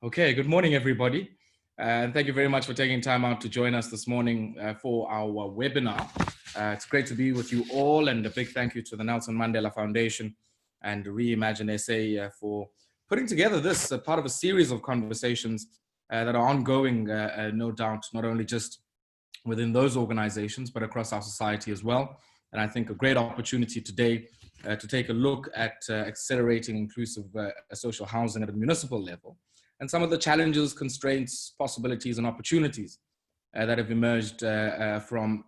Okay, good morning, everybody. And thank you very much for taking time out to join us this morning for our webinar. It's great to be with you all, and a big thank you to the Nelson Mandela Foundation and Reimagine SA for putting together this part of a series of conversations that are ongoing, no doubt, not only just within those organizations, but across our society as well. And I think a great opportunity today to take a look at accelerating inclusive social housing at a municipal level, and some of the challenges, constraints, possibilities, and opportunities that have emerged from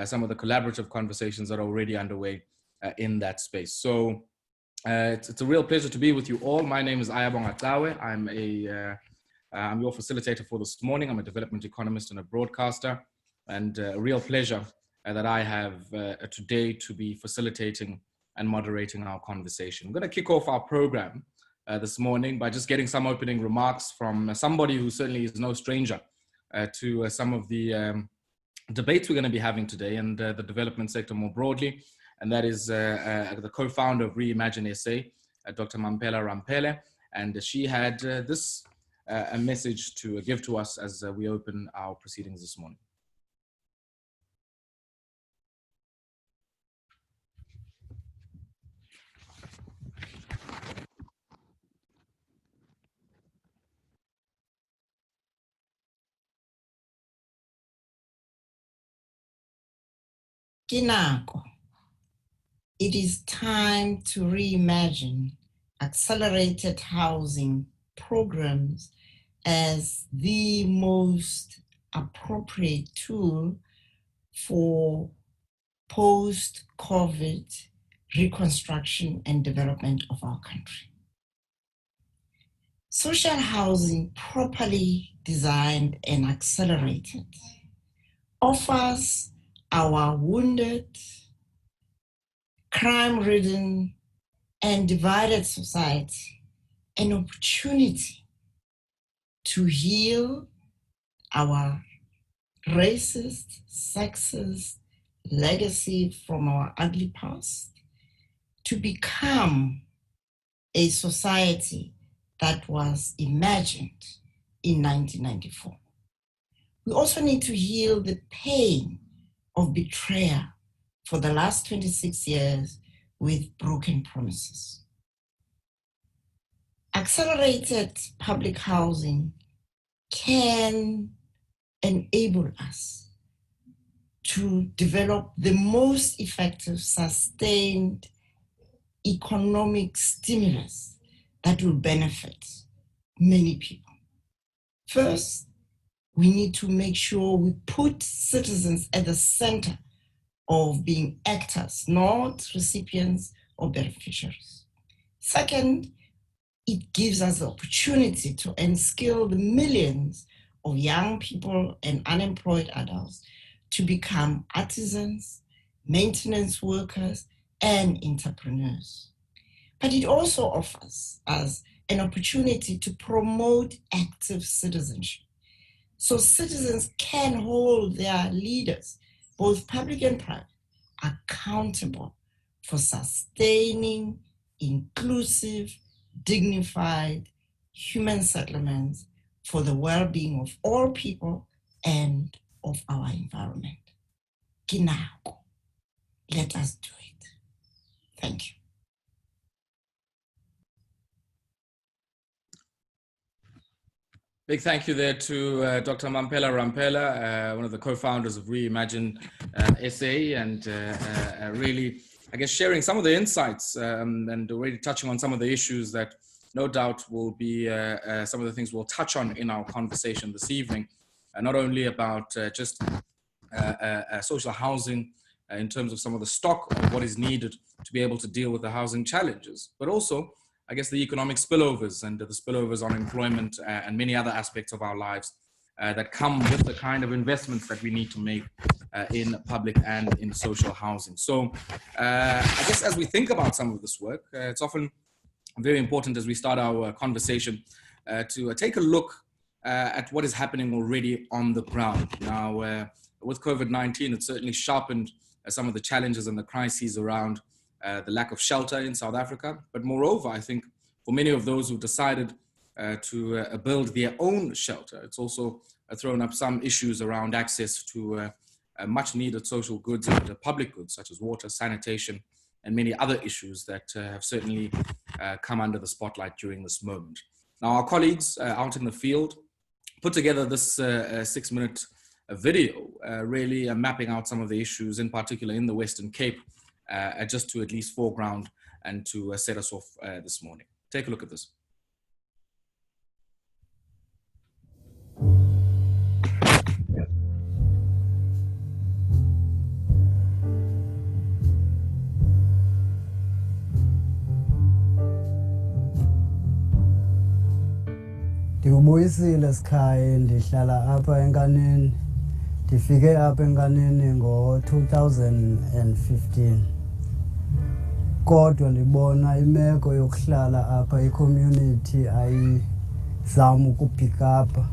some of the collaborative conversations that are already underway in that space. So it's a real pleasure to be with you all. My name is Ayabong Atawe. I'm your facilitator for this morning. I'm a development economist and a broadcaster, and a real pleasure that I have today to be facilitating and moderating our conversation. I'm going to kick off our program this morning by just getting some opening remarks from somebody who certainly is no stranger to some of the debates we're going to be having today and the development sector more broadly. And that is the co-founder of Reimagine SA, Dr. Mampela Rampele. And she had this a message to give to us as we open our proceedings this morning. Kinako. It is time to reimagine accelerated housing programs as the most appropriate tool for post-COVID reconstruction and development of our country. Social housing, properly designed and accelerated, offers our wounded, crime-ridden, and divided society an opportunity to heal our racist, sexist legacy from our ugly past, to become a society that was imagined in 1994. We also need to heal the pain of betrayal for the last 26 years with broken promises. Accelerated public housing can enable us to develop the most effective, sustained economic stimulus that will benefit many people. First, we need to make sure we put citizens at the center of being actors, not recipients or beneficiaries. Second, it gives us the opportunity to unskill the millions of young people and unemployed adults to become artisans, maintenance workers, and entrepreneurs. But it also offers us an opportunity to promote active citizenship, so citizens can hold their leaders, both public and private, accountable for sustaining inclusive, dignified human settlements for the well-being of all people and of our environment. Kinako. Let us do it. Thank you. Big thank you there to Dr. Mampela Rampela, one of the co-founders of Reimagine SA, and really, I guess, sharing some of the insights and already touching on some of the issues that no doubt will be some of the things we'll touch on in our conversation this evening, not only about just social housing in terms of some of the stock of what is needed to be able to deal with the housing challenges, but also I guess the economic spillovers and the spillovers on employment and many other aspects of our lives that come with the kind of investments that we need to make in public and in social housing. So I guess as we think about some of this work, it's often very important as we start our conversation to take a look at what is happening already on the ground. Now, with COVID-19, it certainly sharpened some of the challenges and the crises around the lack of shelter in South Africa. But moreover, I think for many of those who decided to build their own shelter. It's also thrown up some issues around access to much needed social goods and public goods such as water, sanitation, and many other issues that have certainly come under the spotlight during this moment. Now, our colleagues out in the field put together this 6-minute video, really mapping out some of the issues, in particular in the Western Cape, just to at least foreground and to set us off this morning. Take a look at this. Ndikubuyisile sikhaya, ndihlala apha eNkanini. Ndifike apha eNkanini ngo-2015. Kodwa ndibona imeko yokuhlala apha i-community ayizama ukuphikapha.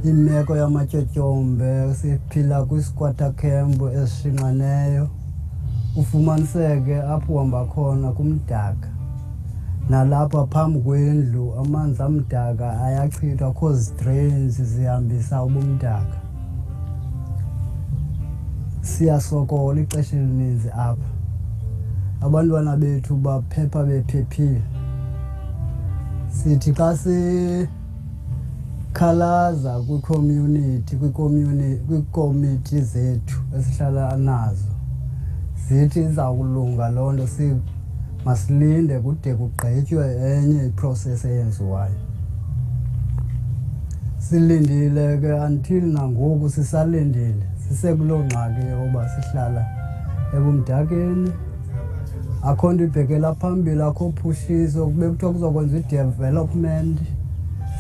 Imeko yamatyotyombe, siphila kwi-squatter camp esishinqaneyo. Ufumaniseke apho uhamba khona kumdaka. Nalapha phambi kwendlu amanzi amdaka ayachithwa cause drains zihambisa ubumdaka. Siyasokola ixesha elininzi apha. Abantwana bethu baphepha bephephile. Sithi xa sikhalaza kwiikomiti zethu esihlala nazo, zithi iza kulunga loo nto, masilinde kude kugqitywe enye iprocess eyenziwayo. Silindile ke until nangoku sisalindile, sisekuloo ngxaki yoba sihlala ebumdakeni. Akho nto ibhekela phambili, akho phuhliso, kube kuthiwa kuzokwenza i-development.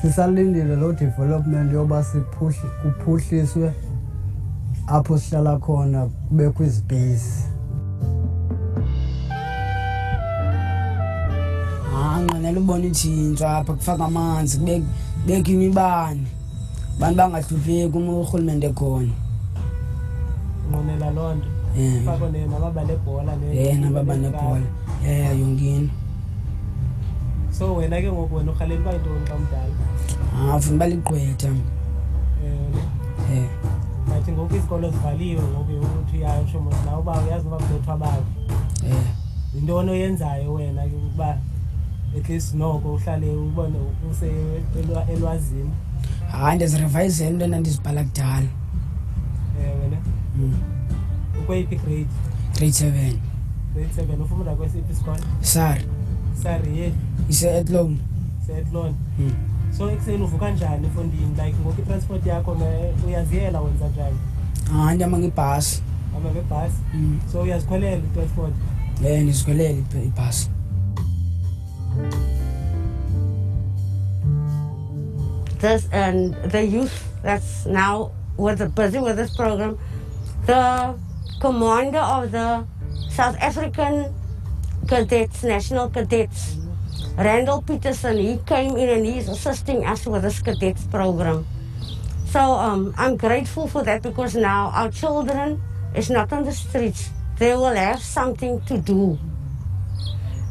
Sisalindile loo development yoba kuphuhliswe apho sihlala khona, kubekho izipeyisi. Nqanela ubona itshintsho apha, kufaka amanzi, kubekho imibane, abantu bangahlupheki uma urhulumente khona. Nqonela loo nto. Fako namabala ebhola namabala ebhola. Yonke into. So wena ke ngoku wena urhalela uba yintoni xa mdala? Ufuna uba ligqwetha. Nathi ngoku izikolo zivaliwe ngoku uthi uyasho mos nawe uba uyazi uba kubethwa abantu. Yintoni oyenzayo wena ke ukuba at least noko uhlale ubone elwazini? Ndizirevayizela into endandizibhala kudala. Wena? Ukweyiphi grade? Grade 7. Grade 7. Ufunda kwesiphi isikolo? Sari. Sari ye? Ise-Etlon. Ise-Etlon. So ekuseni uvuka njani efondini? Like ngoku i-transport yakho uyaziyela wenza njani? Ndihamba ngebhasi. Hamba ngebhasi? So uyazikhwelela i-transport? Ndizikhwelela ibhasi. This and the youth that's now busy with this program, the commander of the South African Cadets, National Cadets, Randall Peterson, he came in and he's assisting us with this cadets program. So I'm grateful for that because now our children is not on the streets. They will have something to do.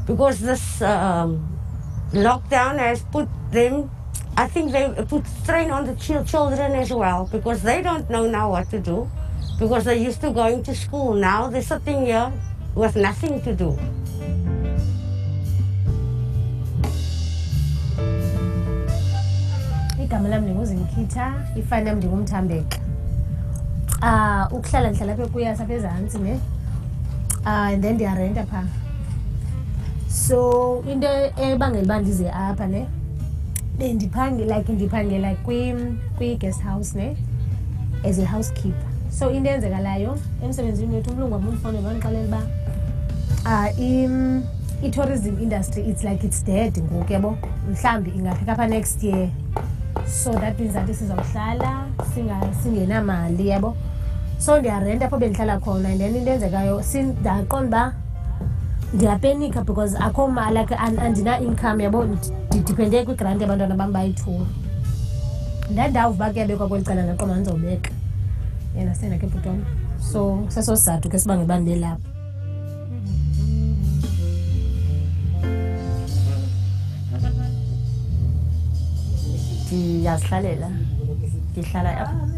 Because this lockdown has put them, I think they put strain on the children as well because they don't know now what to do because they're used to going to school. Now they're sitting here with nothing to do. Igama lami ndinguZinkhitha, ifani yami ndingumthambeka. Ukuhlala ndihlala apha kuyasa apha ezantsi ne. And then ndiyarenta phaa. So into ebangela uba ndize apha ne, ndiphangela kwi-guest house ne, as a housekeeper. So into eyenzekalayo emsebenzini wethu umlungu wam undifowunela wandixelela uba i-tourism industry it's dead ngoku yabo, mhlawumbi ingaphika apha next year. So that means that sizawuhlala singenamali yabo. So ndiyarenta apho bendihlala khona and then into eyenzekayo ndaqonda uba ndiyapenika because akho mali, andina income yabo, ndidiphende kwigrant abantwana bam bayi-2. Ndandawuva uba kuyabekwa kweli cala ndaqonda ndizawubeka yena sena ke bhutwana. So seso sizathu ke sibangela uba ndibe lapha. ndiyazihlalela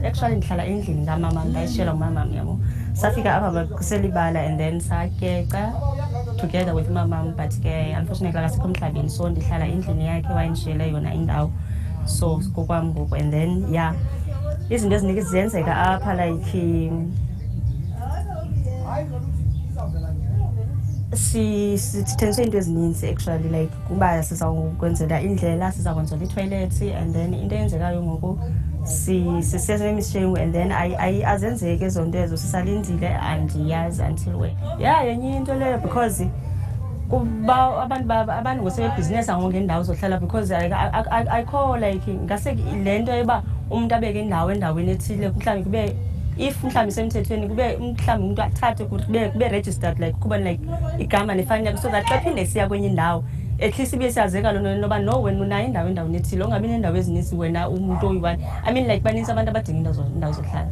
actually ndihlala endlini kamama ndayishiyelwa ngumamam yabo safika apha kuselibala and then sakheca together with mamam but ke unfortunately akasekho emhlabeni so ndihlala endlini yakhe wayendishiyele yona indawo so kokwam ngoku and then yeah izinto ezininzi ziyenzeka apha like sithenjiswe into ezininzi actually like kuba sizawukwenzela indlela sizawukwenzela itoilet and then into eyenzekayo ngoku sisesemishengu and then azenzeki ezo nto ezo sisalindile andiyazi until when yenye into leyo because kuba abantu ngosebebhizinesi angongendawo zohlala because ayikho like ngase le nto yoba umuntu abeke indawo endaweni ethile mhlawumbi kube if mhlawumbi semthethweni kube mhlawumbi umuntu athathe kube registered like kuba like igama nefani so that xa phinde siya kwenye indawo at least ibe siyazeka loo nto noba no wena unayo indawo endaweni ethile ungabi nendawo ezininzi wena umuntu oyi-one I mean like baninzi abantu abadinga indawo zohlala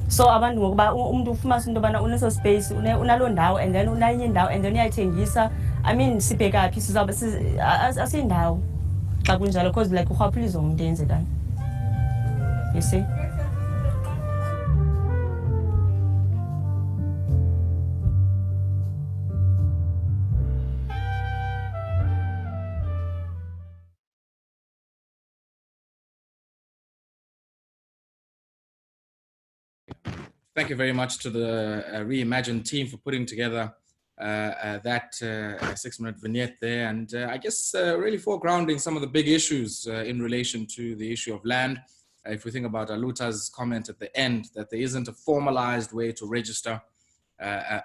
so abantu ngokuba umuntu ufumanisa into yobana uneso space unaloo ndawo and then unenye indawo and then uyayithengisa I mean sibheka phi sizawube asiyindawo xa kunjalo because like urhwaphilizo umuntu eyenzekayo you see. Thank you very much to the Reimagine team for putting together that 6-minute vignette there. And I guess really foregrounding some of the big issues in relation to the issue of land. If we think about Aluta's comment at the end, that there isn't a formalized way to register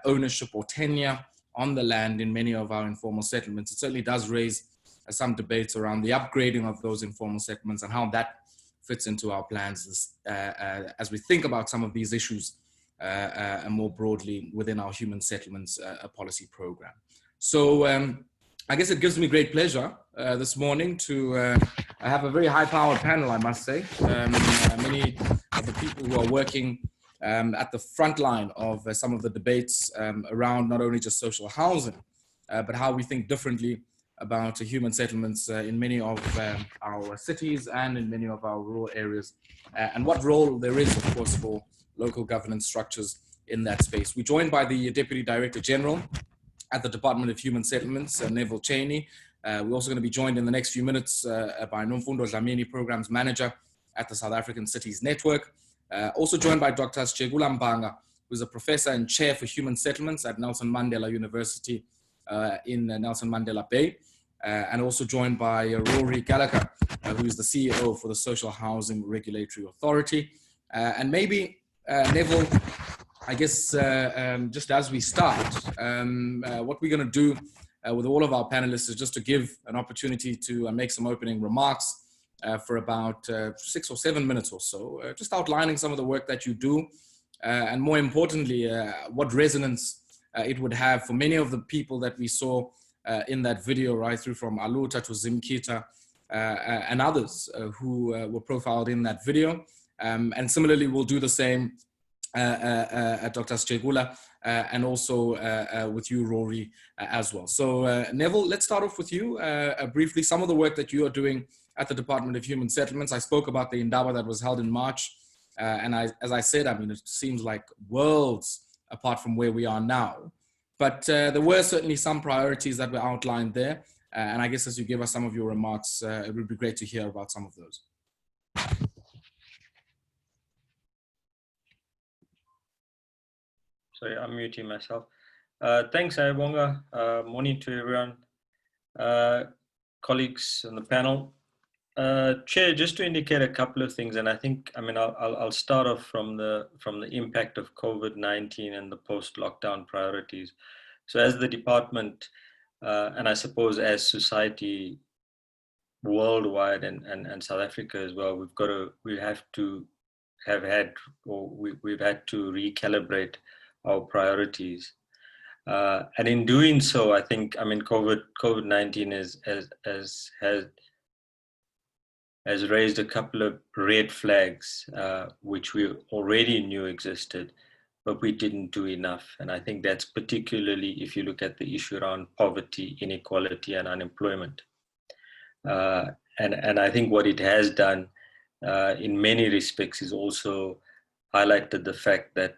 ownership or tenure on the land in many of our informal settlements, it certainly does raise some debates around the upgrading of those informal settlements and how that fits into our plans as we think about some of these issues and more broadly within our human settlements policy program. So I guess it gives me great pleasure this morning to have a very high-powered panel, I must say. Many of the people who are working at the front line of some of the debates around not only just social housing, but how we think differently about human settlements in many of our cities and in many of our rural areas, and what role there is, of course, for local governance structures in that space. We're joined by the Deputy Director General at the Department of Human Settlements, Neville Cheney. We're also going to be joined in the next few minutes by Nomfundo Dlamini, Programs Manager at the South African Cities Network. Also joined by Dr. Sijegula Mbanga, who's a Professor and Chair for Human Settlements at Nelson Mandela University in Nelson Mandela Bay. And also joined by Rory Gallagher, who is the CEO for the Social Housing Regulatory Authority. And maybe, Neville, I guess just as we start, what we're going to do with all of our panelists is just to give an opportunity to make some opening remarks for about 6 or 7 minutes or so, just outlining some of the work that you do, and more importantly, what resonance it would have for many of the people that we saw in that video, right through from Aluta to Zimkita and others who were profiled in that video. And similarly, we'll do the same at Dr. Sijegula and also with you, Rory, as well. So Neville, let's start off with you briefly. Some of the work that you are doing at the Department of Human Settlements. I spoke about the Indaba that was held in March. And as I said, I mean, it seems like worlds apart from where we are now. But there were certainly some priorities that were outlined there. And I guess as you give us some of your remarks, it would be great to hear about some of those. Sorry, I'm muting myself. Thanks, Ayabonga. Morning to everyone. Colleagues on the panel. Chair, just to indicate a couple of things, and I think, I mean, I'll start off from the impact of COVID-19 and the post-lockdown priorities. So as the department, and I suppose as society worldwide and South Africa as well, we've had to recalibrate our priorities. And in doing so, I think, I mean, COVID-19 has raised a couple of red flags, which we already knew existed, but we didn't do enough. And I think that's particularly if you look at the issue around poverty, inequality, and unemployment. and I think what it has done in many respects is also highlighted the fact that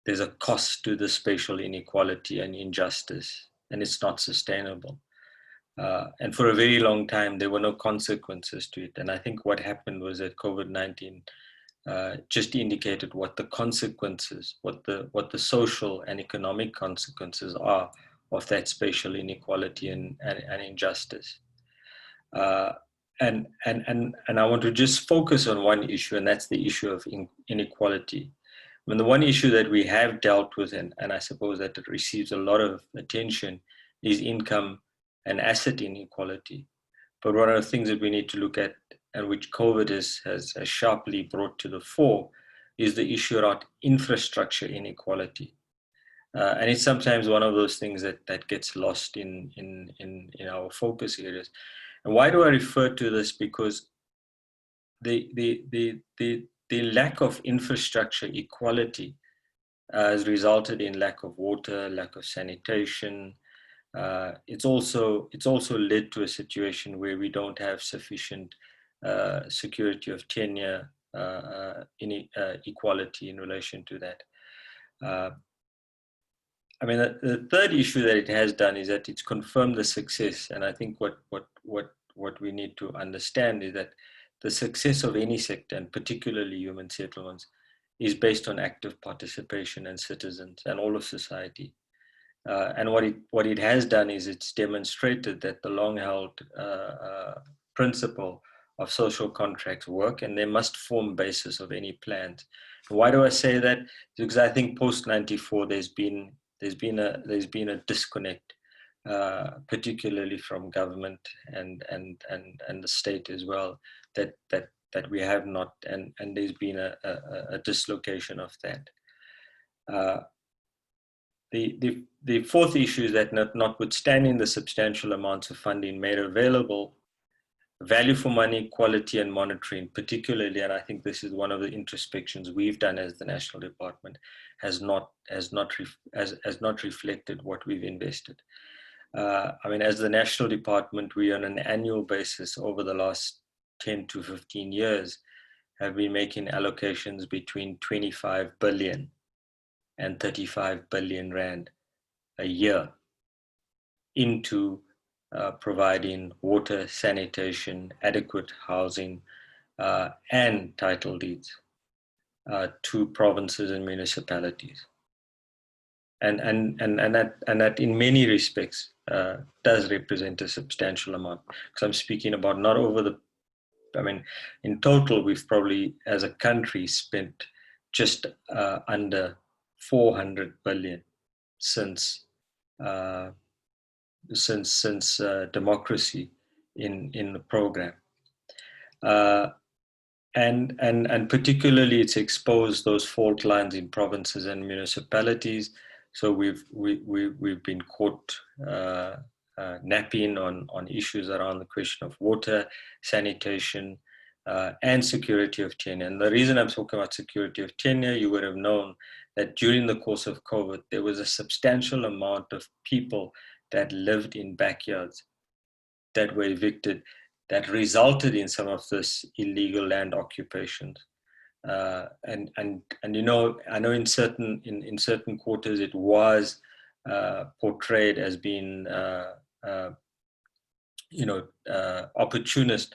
there's a cost to the spatial inequality and injustice, and it's not sustainable. And for a very long time, there were no consequences to it. And I think what happened was that COVID-19 just indicated what the consequences, what the social and economic consequences are of that spatial inequality and injustice. And I want to just focus on one issue, and that's the issue of inequality. I mean, the one issue that we have dealt with, and I suppose that it receives a lot of attention, is income and asset inequality. But one of the things that we need to look at, and which COVID has sharply brought to the fore, is the issue around infrastructure inequality. And it's sometimes one of those things that gets lost in our focus areas. And why do I refer to this? Because the lack of infrastructure equality has resulted in lack of water, lack of sanitation. It's also led to a situation where we don't have sufficient security of tenure, equality in relation to that. I mean, the third issue that it has done is that it's confirmed the success, and I think what we need to understand is that the success of any sector, and particularly human settlements, is based on active participation and citizens and all of society. And what it has done is it's demonstrated that the long-held principle of social contracts work, and they must form basis of any plans. Why do I say that? Because I think post '94 there's been a disconnect, particularly from government and the state as well, that we have not, and there's been a dislocation of that. The fourth issue is that notwithstanding the substantial amounts of funding made available, value for money, quality and monitoring particularly, and I think this is one of the introspections we've done as the National Department, has not reflected what we've invested. I mean, as the National Department, we on an annual basis over the last 10 to 15 years have been making allocations between 25 billion and 35 billion rand a year into providing water, sanitation, adequate housing, and title deeds to provinces and municipalities. And that in many respects does represent a substantial amount. Because I'm speaking about not over the, I mean, in total, we've probably, as a country, spent just under 400 billion since democracy in the program, and particularly it's exposed those fault lines in provinces and municipalities. So we've been caught napping on issues around the question of water, sanitation, and security of tenure. And the reason I'm talking about security of tenure, you would have known that during the course of COVID, there was a substantial amount of people that lived in backyards that were evicted, that resulted in some of this illegal land occupations. And you know, I know in certain quarters it was portrayed as being opportunist,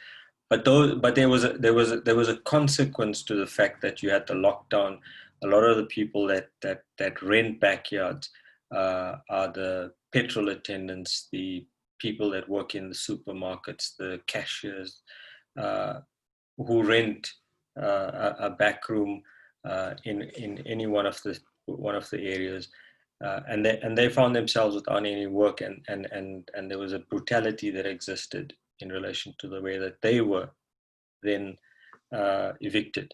but there was a consequence to the fact that you had the lockdown. A lot of the people that rent backyards are the petrol attendants, the people that work in the supermarkets, the cashiers, who rent a back room in any one of the areas, and they found themselves without any work, and there was a brutality that existed in relation to the way that they were then evicted.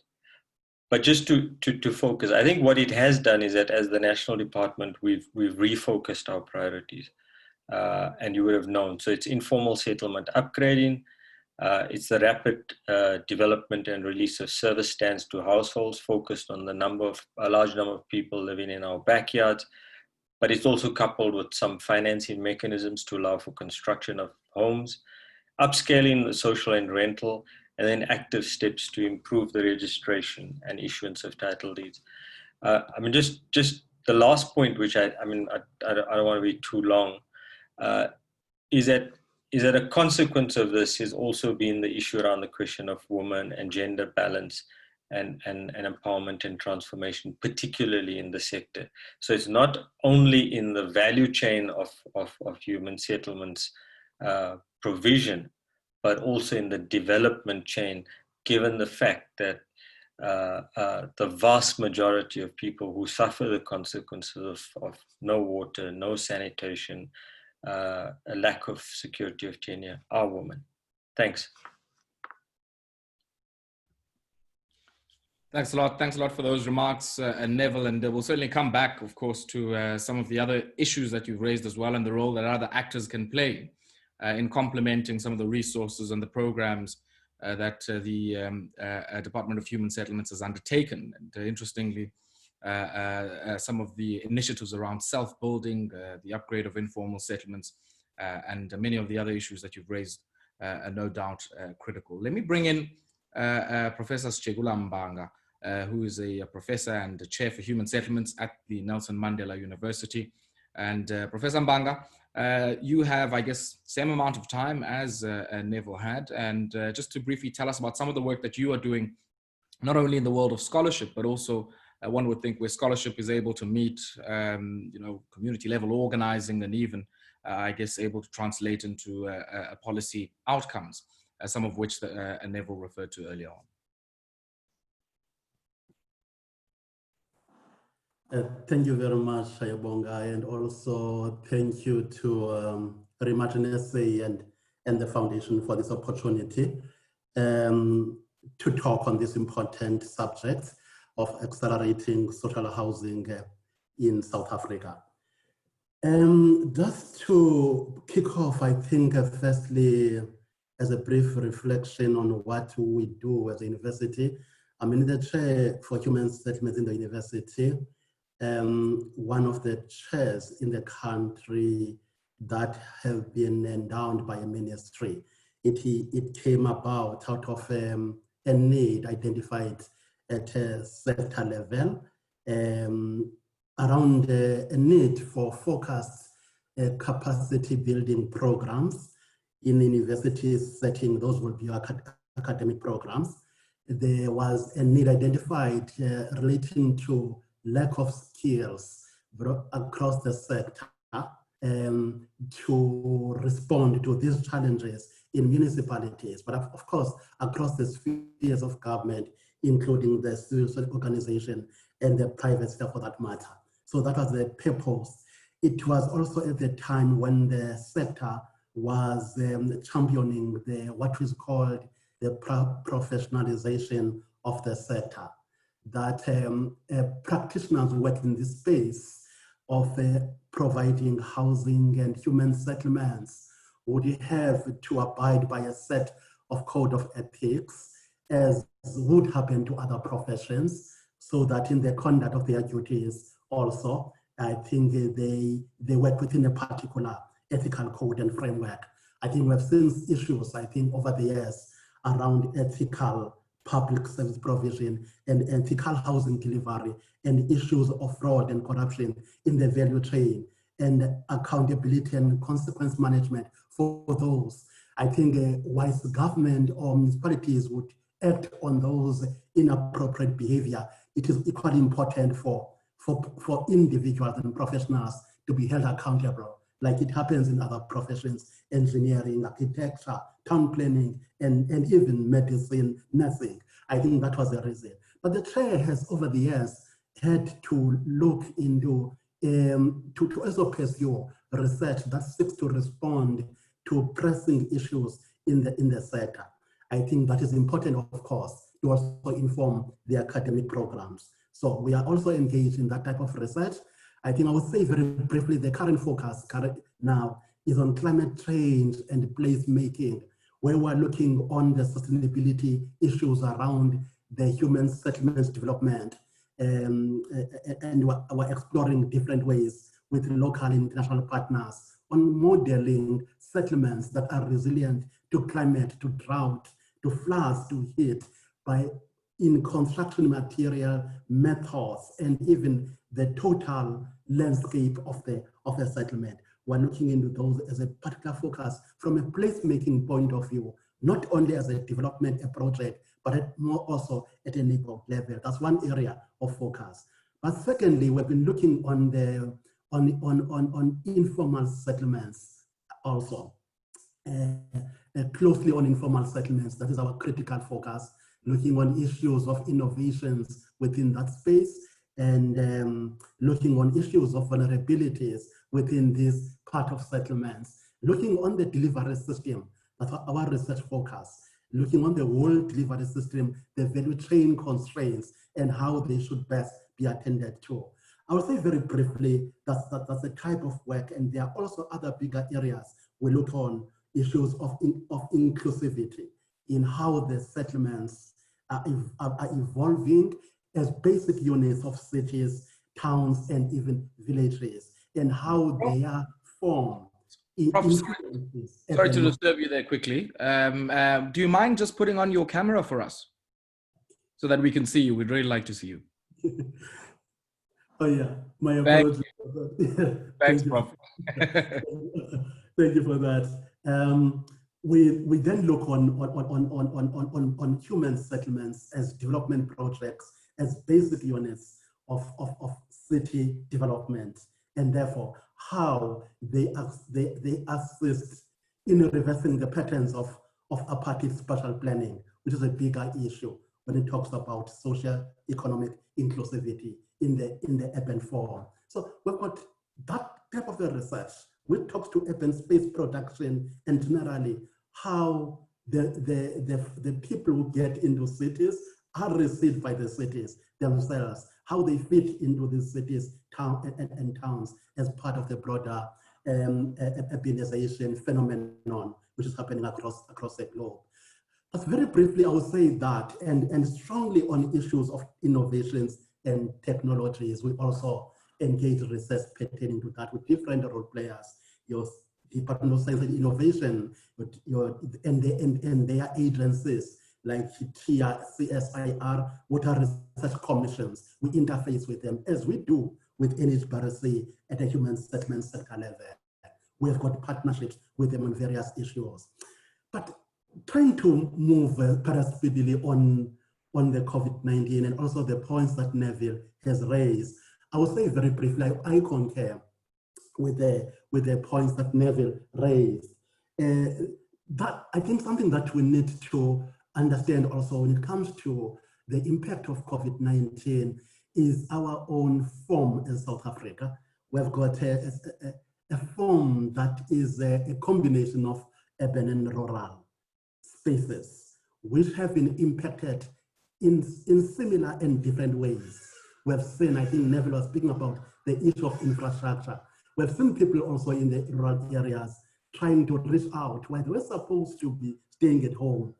But just to focus, I think what it has done is that as the National Department, we've refocused our priorities, and you would have known. So it's informal settlement upgrading, it's the rapid development and release of service stands to households focused on a large number of people living in our backyards, but it's also coupled with some financing mechanisms to allow for construction of homes, upscaling the social and rental, and then active steps to improve the registration and issuance of title deeds. I mean, just the last point, which I don't want to be too long, is that a consequence of this has also been the issue around the question of women and gender balance and empowerment and transformation, particularly in the sector. So it's not only in the value chain of human settlements provision, but also in the development chain, given the fact that the vast majority of people who suffer the consequences of no water, no sanitation, a lack of security of tenure are women. Thanks. Thanks a lot. Thanks a lot for those remarks, Neville. And we'll certainly come back, of course, to some of the other issues that you've raised as well, and the role that other actors can play in complementing some of the resources and the programs that the Department of Human Settlements has undertaken. And interestingly, some of the initiatives around self-building, the upgrade of informal settlements, and many of the other issues that you've raised are no doubt critical. Let me bring in Professor Chegula Mbanga, who is a professor and the chair for human settlements at the Nelson Mandela University. And Professor Mbanga, you have, I guess, same amount of time as Neville had. And just to briefly tell us about some of the work that you are doing, not only in the world of scholarship, but also one would think where scholarship is able to meet, community level organizing, and even, I guess, able to translate into policy outcomes, some of which Neville referred to earlier on. Thank you very much, Shayabonga, and also thank you to Martin SA and the Foundation for this opportunity to talk on this important subject of accelerating social housing in South Africa. Just to kick off, I think firstly, as a brief reflection on what we do as a university, I'm in the chair for human settlements in the university. One of the chairs in the country that have been endowed by a ministry. It came about out of a need identified at a sector level around a need for focused capacity building programs in university setting. Those will be academic programs. There was a need identified relating to lack of skills across the sector to respond to these challenges in municipalities, but of course, across the spheres of government, including the civil organization and the private sector for that matter. So that was the purpose. It was also at the time when the sector was championing what is called the professionalization of the sector, that practitioners working in this space of providing housing and human settlements would have to abide by a set of code of ethics, as would happen to other professions, so that in the conduct of their duties also, I think they work within a particular ethical code and framework. I think we've seen issues, I think, over the years around ethical public service provision and ethical housing delivery, and issues of fraud and corruption in the value chain, and accountability and consequence management for those. I think whilst the government or municipalities would act on those inappropriate behavior, it is equally important for individuals and professionals to be held accountable, like it happens in other professions, engineering, architecture, town planning, and even medicine, nursing. I think that was the reason. But the chair has over the years had to look into, to also pursue research that seeks to respond to pressing issues in the sector. I think that is important, of course, to also inform the academic programs. So we are also engaged in that type of research. I think I would say very briefly, the current focus now is on climate change and place making, where we're looking on the sustainability issues around the human settlements development. And we're exploring different ways with local and international partners on modeling settlements that are resilient to climate, to drought, to floods, to heat, in construction material, methods, and even the total landscape of the settlement. We're looking into those as a particular focus from a placemaking point of view, not only as a development, a project, but more also at a neighborhood level. That's one area of focus. But secondly, we've been looking on informal settlements also, closely on informal settlements. That is our critical focus, looking on issues of innovations within that space, and looking on issues of vulnerabilities within this part of settlements, looking on the delivery system. That's our research focus, looking on the whole delivery system, the value chain constraints, and how they should best be attended to. I will say very briefly that's the type of work, and there are also other bigger areas we look on, issues of inclusivity in how the settlements are evolving as basic units of cities, towns, and even villages, and how they are formed. Sorry to disturb you there quickly. Do you mind just putting on your camera for us so that we can see you? We'd really like to see you. Oh yeah, my apologies. Thanks, Prof. Thank you for that. We then look on human settlements as development projects, as basic units of city development, and therefore how they assist in reversing the patterns of apartheid spatial planning, which is a bigger issue when it talks about social economic inclusivity in the urban form. So we've got that type of the research which talks to urban space production and generally how the people who get into cities are received by the cities themselves, how they fit into these cities and towns as part of the broader urbanization phenomenon which is happening across the globe. But very briefly, I would say that, and strongly on issues of innovations and technologies, we also engage research pertaining to that with different role players, your Department of Science and Innovation, and their agencies like TIA, CSIR, water research commissions. We interface with them as we do with NHBRC at a human settlement sector level. We have got partnerships with them on various issues. But trying to move perhaps speedily on the COVID-19 and also the points that Neville has raised, I will say very briefly, I concur with the points that Neville raised. That I think something that we need to understand also when it comes to the impact of COVID-19 is our own form in South Africa. We've got a form that is a combination of urban and rural spaces, which have been impacted in similar and different ways. We've seen, I think Neville was speaking about the issue of infrastructure. We've seen people also in the rural areas trying to reach out where they were supposed to be staying at home,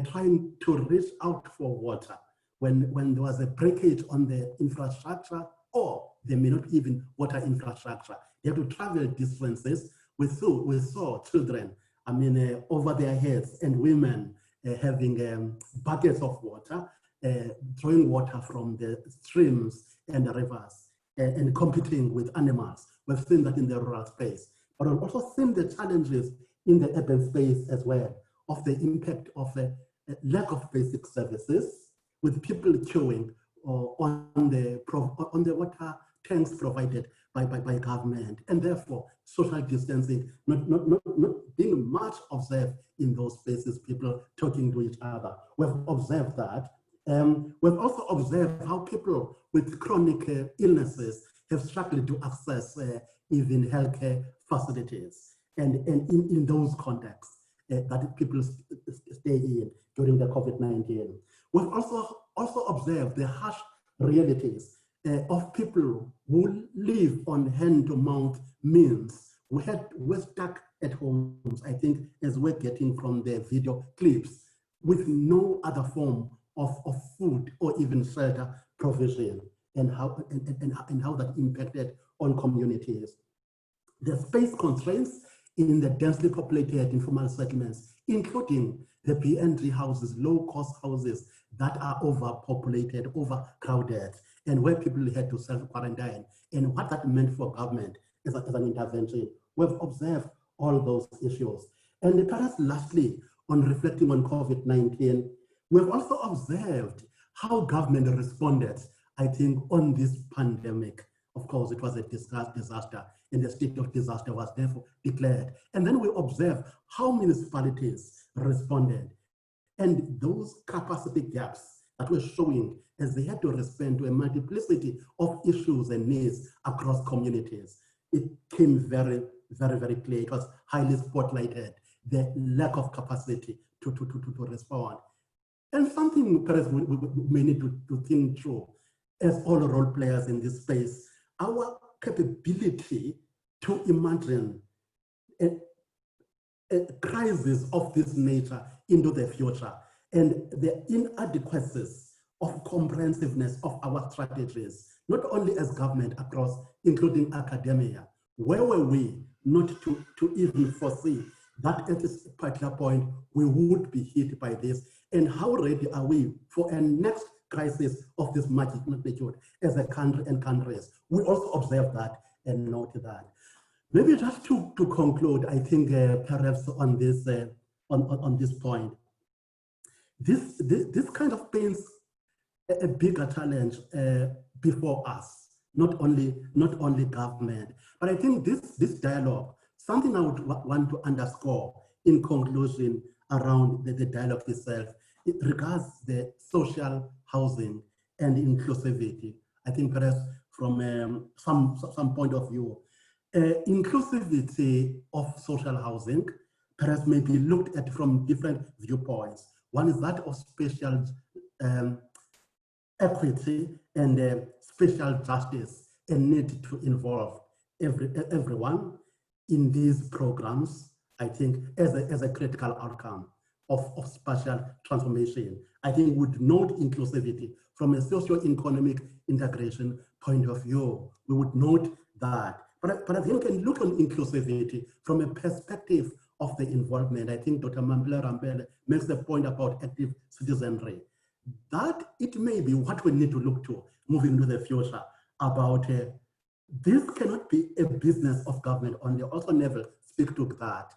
trying to reach out for water when there was a breakage on the infrastructure, or there may not even water infrastructure. They have to travel distances. We saw children, I mean, over their heads, and women having buckets of water, drawing water from the streams and the rivers, and competing with animals. We've seen that in the rural space, but we've also seen the challenges in the urban space as well, of the impact of a lack of basic services, with people queuing on the water tanks provided by government, and therefore social distancing not being much observed in those spaces, people talking to each other. We've observed that. We've also observed how people with chronic illnesses have struggled to access even healthcare facilities, and in those contexts that people stay in during the COVID-19. We've also observed the harsh realities of people who live on hand-to-mouth means. We're stuck at homes, I think, as we're getting from the video clips, with no other form of food or even shelter provision, and how that impacted on communities. The space constraints in the densely populated informal settlements including the BNG houses, low-cost houses that are overpopulated, overcrowded, and where people had to self-quarantine, and what that meant for government as an intervention. We've observed all those issues. And perhaps lastly, on reflecting on COVID-19, we've also observed how government responded, I think, on this pandemic. Of course, it was a disaster, and the state of disaster was therefore declared. And then we observed how municipalities responded, and those capacity gaps that were showing as they had to respond to a multiplicity of issues and needs across communities. It came very, very, very clear. It was highly spotlighted, the lack of capacity to respond. And something perhaps we may need to think through as all role players in this space, our capability to imagine a crisis of this nature into the future, and the inadequacies of comprehensiveness of our strategies, not only as government across, including academia. Where were we not to even foresee that at this particular point we would be hit by this, and how ready are we for a next crisis of this magnitude as a country and countries? We also observe that and note that. Maybe just to conclude, I think perhaps on this point, this kind of paints a bigger challenge before us, not only government, but I think this dialogue, something I would want to underscore in conclusion around the dialogue itself, it regards the social housing and inclusivity. I think perhaps from some point of view, inclusivity of social housing perhaps may be looked at from different viewpoints. One is that of spatial equity and spatial justice, and need to involve everyone in these programs, I think, as a critical outcome of spatial transformation. I think would note inclusivity from a socio-economic integration point of view. We would note that. But I think we can look on inclusivity from a perspective of the involvement. I think Dr. Mambele Rambele makes the point about active citizenry. That it may be what we need to look to moving into the future about this cannot be a business of government only, also never speak to that.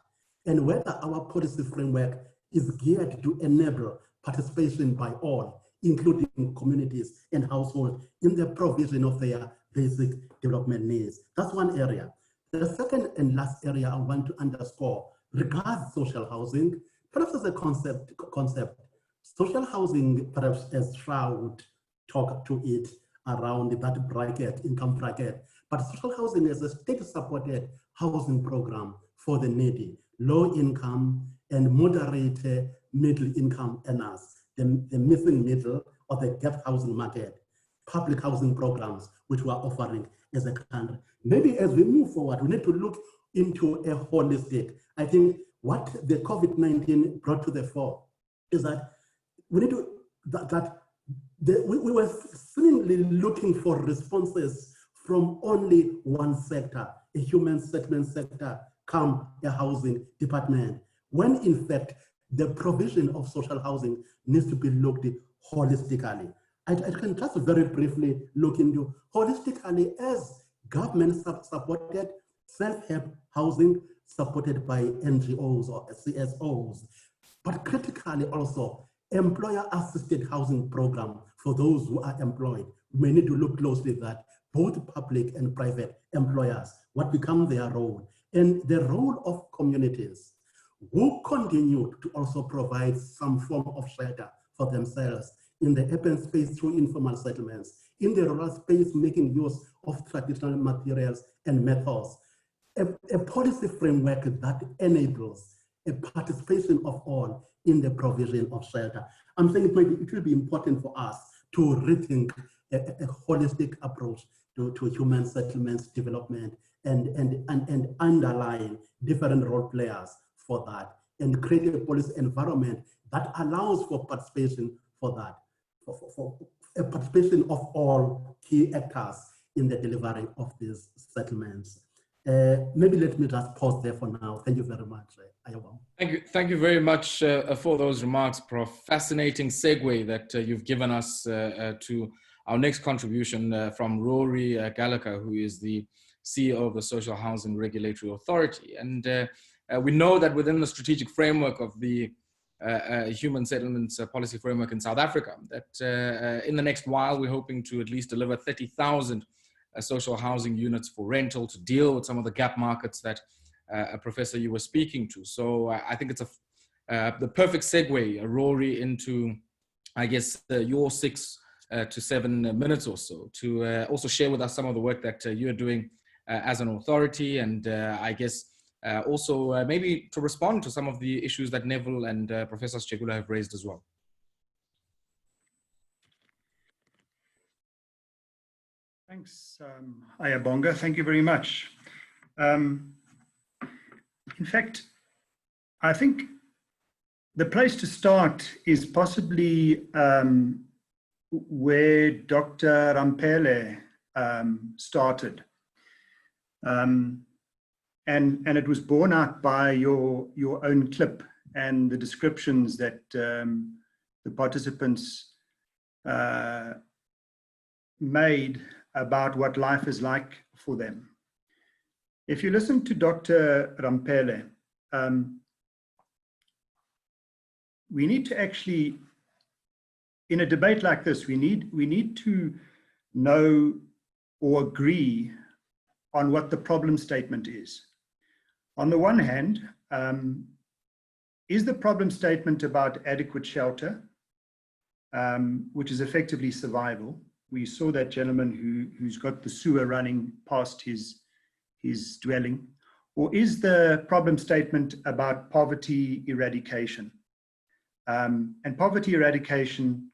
And whether our policy framework is geared to enable participation by all, including communities and households, in the provision of their basic development needs. That's one area. The second and last area I want to underscore regards social housing, perhaps as a concept. Social housing, perhaps as Shroud talk to it around that bracket, income bracket, but social housing is a state-supported housing program for the needy, low income and moderate middle income earners, the missing middle of the gap housing market, public housing programs which we are offering as a country. Maybe as we move forward, we need to look into a holistic. I think what the COVID-19 brought to the fore is that we need to, we were seemingly looking for responses from only one sector, a human settlement sector, come a housing department, when in fact the provision of social housing needs to be looked at holistically. I can just very briefly look into holistically as government-supported self-help housing supported by NGOs or CSOs, but critically also employer-assisted housing program for those who are employed. We may need to look closely at that, both public and private employers, what becomes their role, and the role of communities who continue to also provide some form of shelter for themselves in the urban space through informal settlements, in the rural space making use of traditional materials and methods, a policy framework that enables a participation of all in the provision of shelter. I'm saying it will be important for us to rethink a holistic approach to human settlements development and underline different role players for that, and create a policy environment that allows for participation for that, for a participation of all key actors in the delivery of these settlements. Maybe let me just pause there for now. Thank you very much. Thank you very much for those remarks, Prof. Fascinating segue that you've given us to our next contribution from Rory Gallagher, who is the CEO of the Social Housing Regulatory Authority. And we know that within the strategic framework of the Human Settlements Policy Framework in South Africa, that in the next while, we're hoping to at least deliver 30,000 social housing units for rental to deal with some of the gap markets that Professor, you were speaking to. So I think it's the perfect segue, Rory, into, I guess, your 6 to 7 minutes or so to also share with us some of the work that you're doing as an authority, and I guess also maybe to respond to some of the issues that Neville and Professor Chegula have raised as well. Thanks, Ayabonga. Thank you very much. In fact, I think the place to start is possibly where Dr. Rampele started. And it was borne out by your own clip and the descriptions that the participants made about what life is like for them. If you listen to Dr. Rampele, we need to actually, in a debate like this, we need to know or agree on what the problem statement is. On the one hand, is the problem statement about adequate shelter, which is effectively survival? We saw that gentleman who's got the sewer running past his dwelling. Or is the problem statement about poverty eradication? And poverty eradication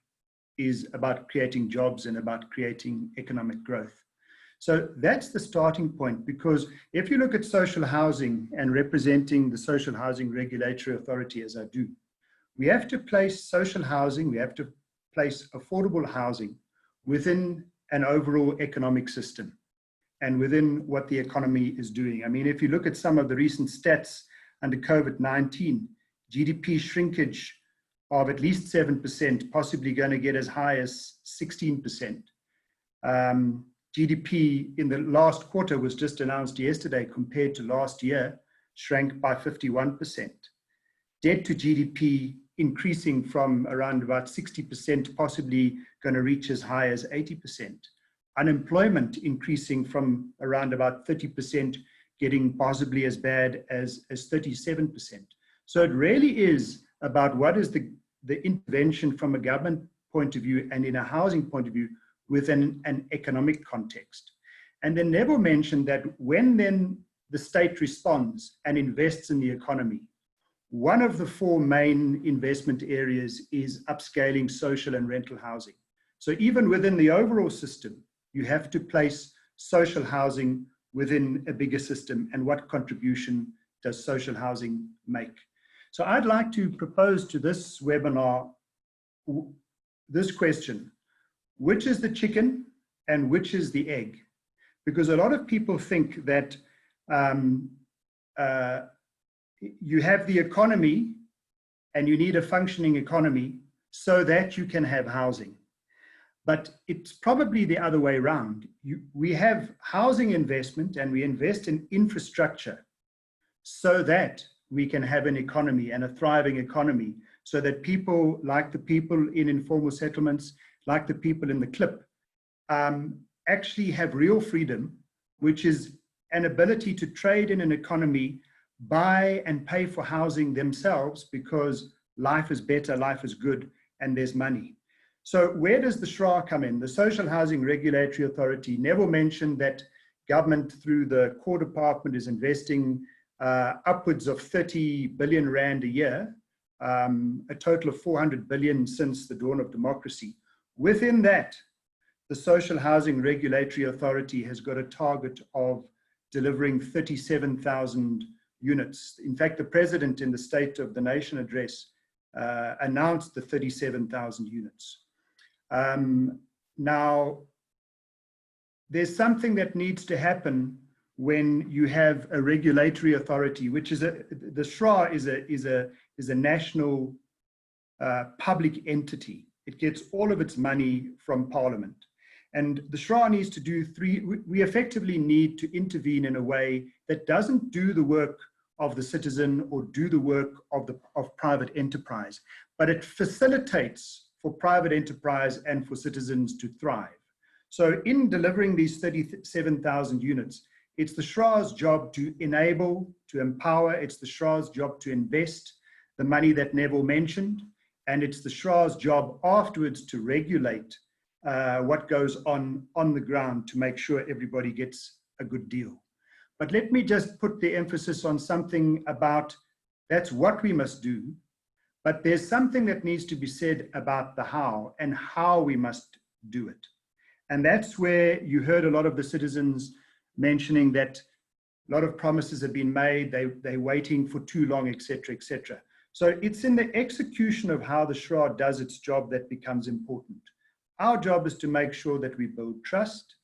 is about creating jobs and about creating economic growth. So that's the starting point, because if you look at social housing and representing the Social Housing Regulatory Authority, as I do, we have to place social housing, we have to place affordable housing within an overall economic system and within what the economy is doing. I mean, if you look at some of the recent stats under COVID-19, GDP shrinkage of at least 7%, possibly going to get as high as 16%. GDP in the last quarter was just announced yesterday, compared to last year, shrank by 51%. Debt to GDP increasing from around about 60%, possibly going to reach as high as 80%. Unemployment increasing from around about 30%, getting possibly as bad as 37%. So it really is about what is the intervention from a government point of view and in a housing point of view within an economic context. And then Neville mentioned that when then the state responds and invests in the economy, one of the 4 main investment areas is upscaling social and rental housing. So even within the overall system, you have to place social housing within a bigger system, and what contribution does social housing make? So I'd like to propose to this webinar this question: which is the chicken and which is the egg? Because a lot of people think that you have the economy and you need a functioning economy so that you can have housing. But it's probably the other way around. We have housing investment and we invest in infrastructure so that we can have an economy and a thriving economy, so that people like the people in informal settlements, like the people in the clip, actually have real freedom, which is an ability to trade in an economy, buy and pay for housing themselves, because life is better, life is good, and there's money. So where does the SHRA come in? The Social Housing Regulatory Authority. Neville mentioned that government through the core department is investing upwards of 30 billion rand a year, a total of 400 billion since the dawn of democracy. Within that, the Social Housing Regulatory Authority has got a target of delivering 37,000 units. In fact, the president in the State of the Nation address announced the 37,000 units. Now, there's something that needs to happen when you have a regulatory authority, which is the SRA is a national public entity. It gets all of its money from Parliament. And the SRA needs to do we effectively need to intervene in a way that doesn't do the work of the citizen or do the work of private enterprise, but it facilitates for private enterprise and for citizens to thrive. So in delivering these 37,000 units, it's the SRA's job to enable, to empower, it's the SRA's job to invest the money that Neville mentioned, and it's the SRA's job afterwards to regulate what goes on the ground to make sure everybody gets a good deal. But let me just put the emphasis on something about that's what we must do, but there's something that needs to be said about the how and how we must do it. And that's where you heard a lot of the citizens mentioning that a lot of promises have been made, they're waiting for too long, etc., etc. So it's in the execution of how the SRA does its job that becomes important. Our job is to make sure that we build trust.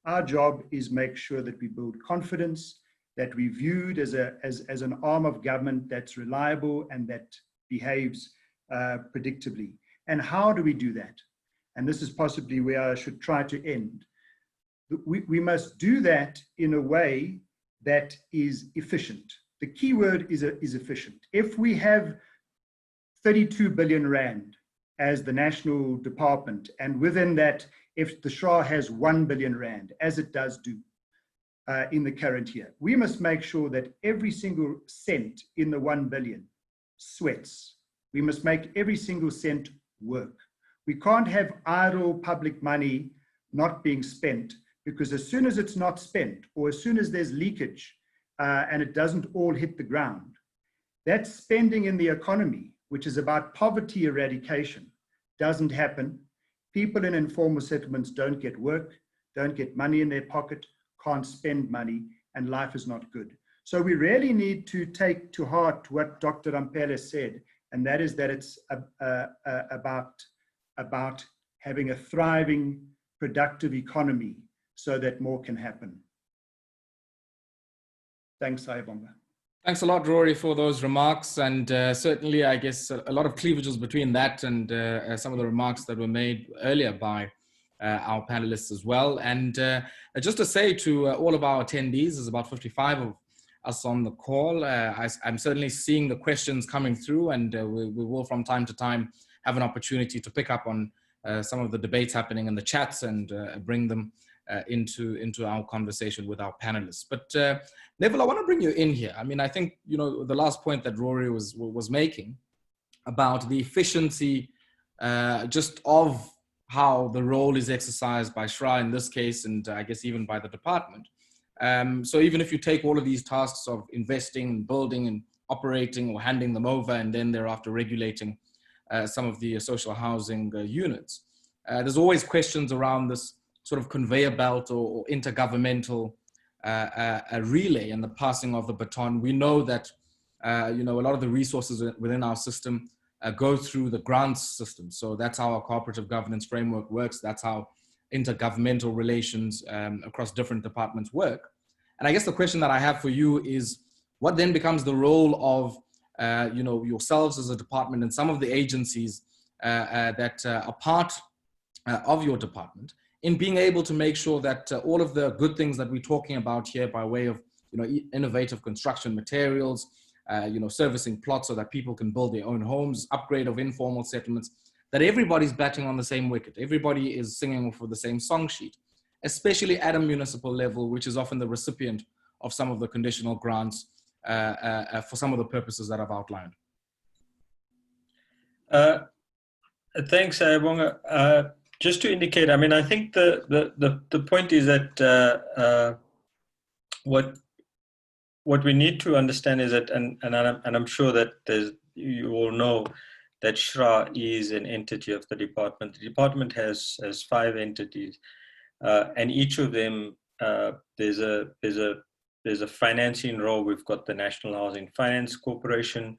Our job is make sure that we build confidence, that we're viewed as an arm of government that's reliable and that behaves predictably. And how do we do that? And this is possibly where I should try to end. We must do that in a way that is efficient. The key word is efficient. If we have 32 billion rand as the national department, and within that, if the SRA has 1 billion rand, as it does do in the current year, we must make sure that every single cent in the 1 billion sweats. We must make every single cent work. We can't have idle public money not being spent, because as soon as it's not spent, or as soon as there's leakage and it doesn't all hit the ground, that spending in the economy, which is about poverty eradication, doesn't happen. People in informal settlements don't get work, don't get money in their pocket, can't spend money, and life is not good. So we really need to take to heart what Dr. Rampele said, and that is that it's about having a thriving, productive economy so that more can happen. Thanks, Ayabonga. Thanks a lot, Rory, for those remarks. And certainly, I guess, a lot of cleavages between that and some of the remarks that were made earlier by our panelists as well. And just to say to all of our attendees, there's about 55 of us on the call. I'm certainly seeing the questions coming through, and we will from time to time have an opportunity to pick up on some of the debates happening in the chats and bring them into our conversation with our panelists. But Neville, I want to bring you in here. I mean, I think, you know, the last point that Rory was making about the efficiency just of how the role is exercised by SRA in this case, and I guess even by the department. So even if you take all of these tasks of investing, building and operating or handing them over, and then thereafter regulating some of the social housing units, there's always questions around this sort of conveyor belt or intergovernmental relay and the passing of the baton. We know that you know, a lot of the resources within our system go through the grants system. So that's how our cooperative governance framework works. That's how intergovernmental relations across different departments work. And I guess the question that I have for you is, what then becomes the role of you know, yourselves as a department and some of the agencies that are part of your department in being able to make sure that all of the good things that we're talking about here by way of, you know, innovative construction materials, you know, servicing plots so that people can build their own homes, upgrade of informal settlements, that everybody's batting on the same wicket. Everybody is singing for the same song sheet, especially at a municipal level, which is often the recipient of some of the conditional grants for some of the purposes that I've outlined. Thanks, Ayabonga. Just to indicate, I mean, I think the point is that what we need to understand is that, and I'm sure that you all know that SRA is an entity of the department. The department has 5 entities, and each of them there's a financing role. We've got the National Housing Finance Corporation,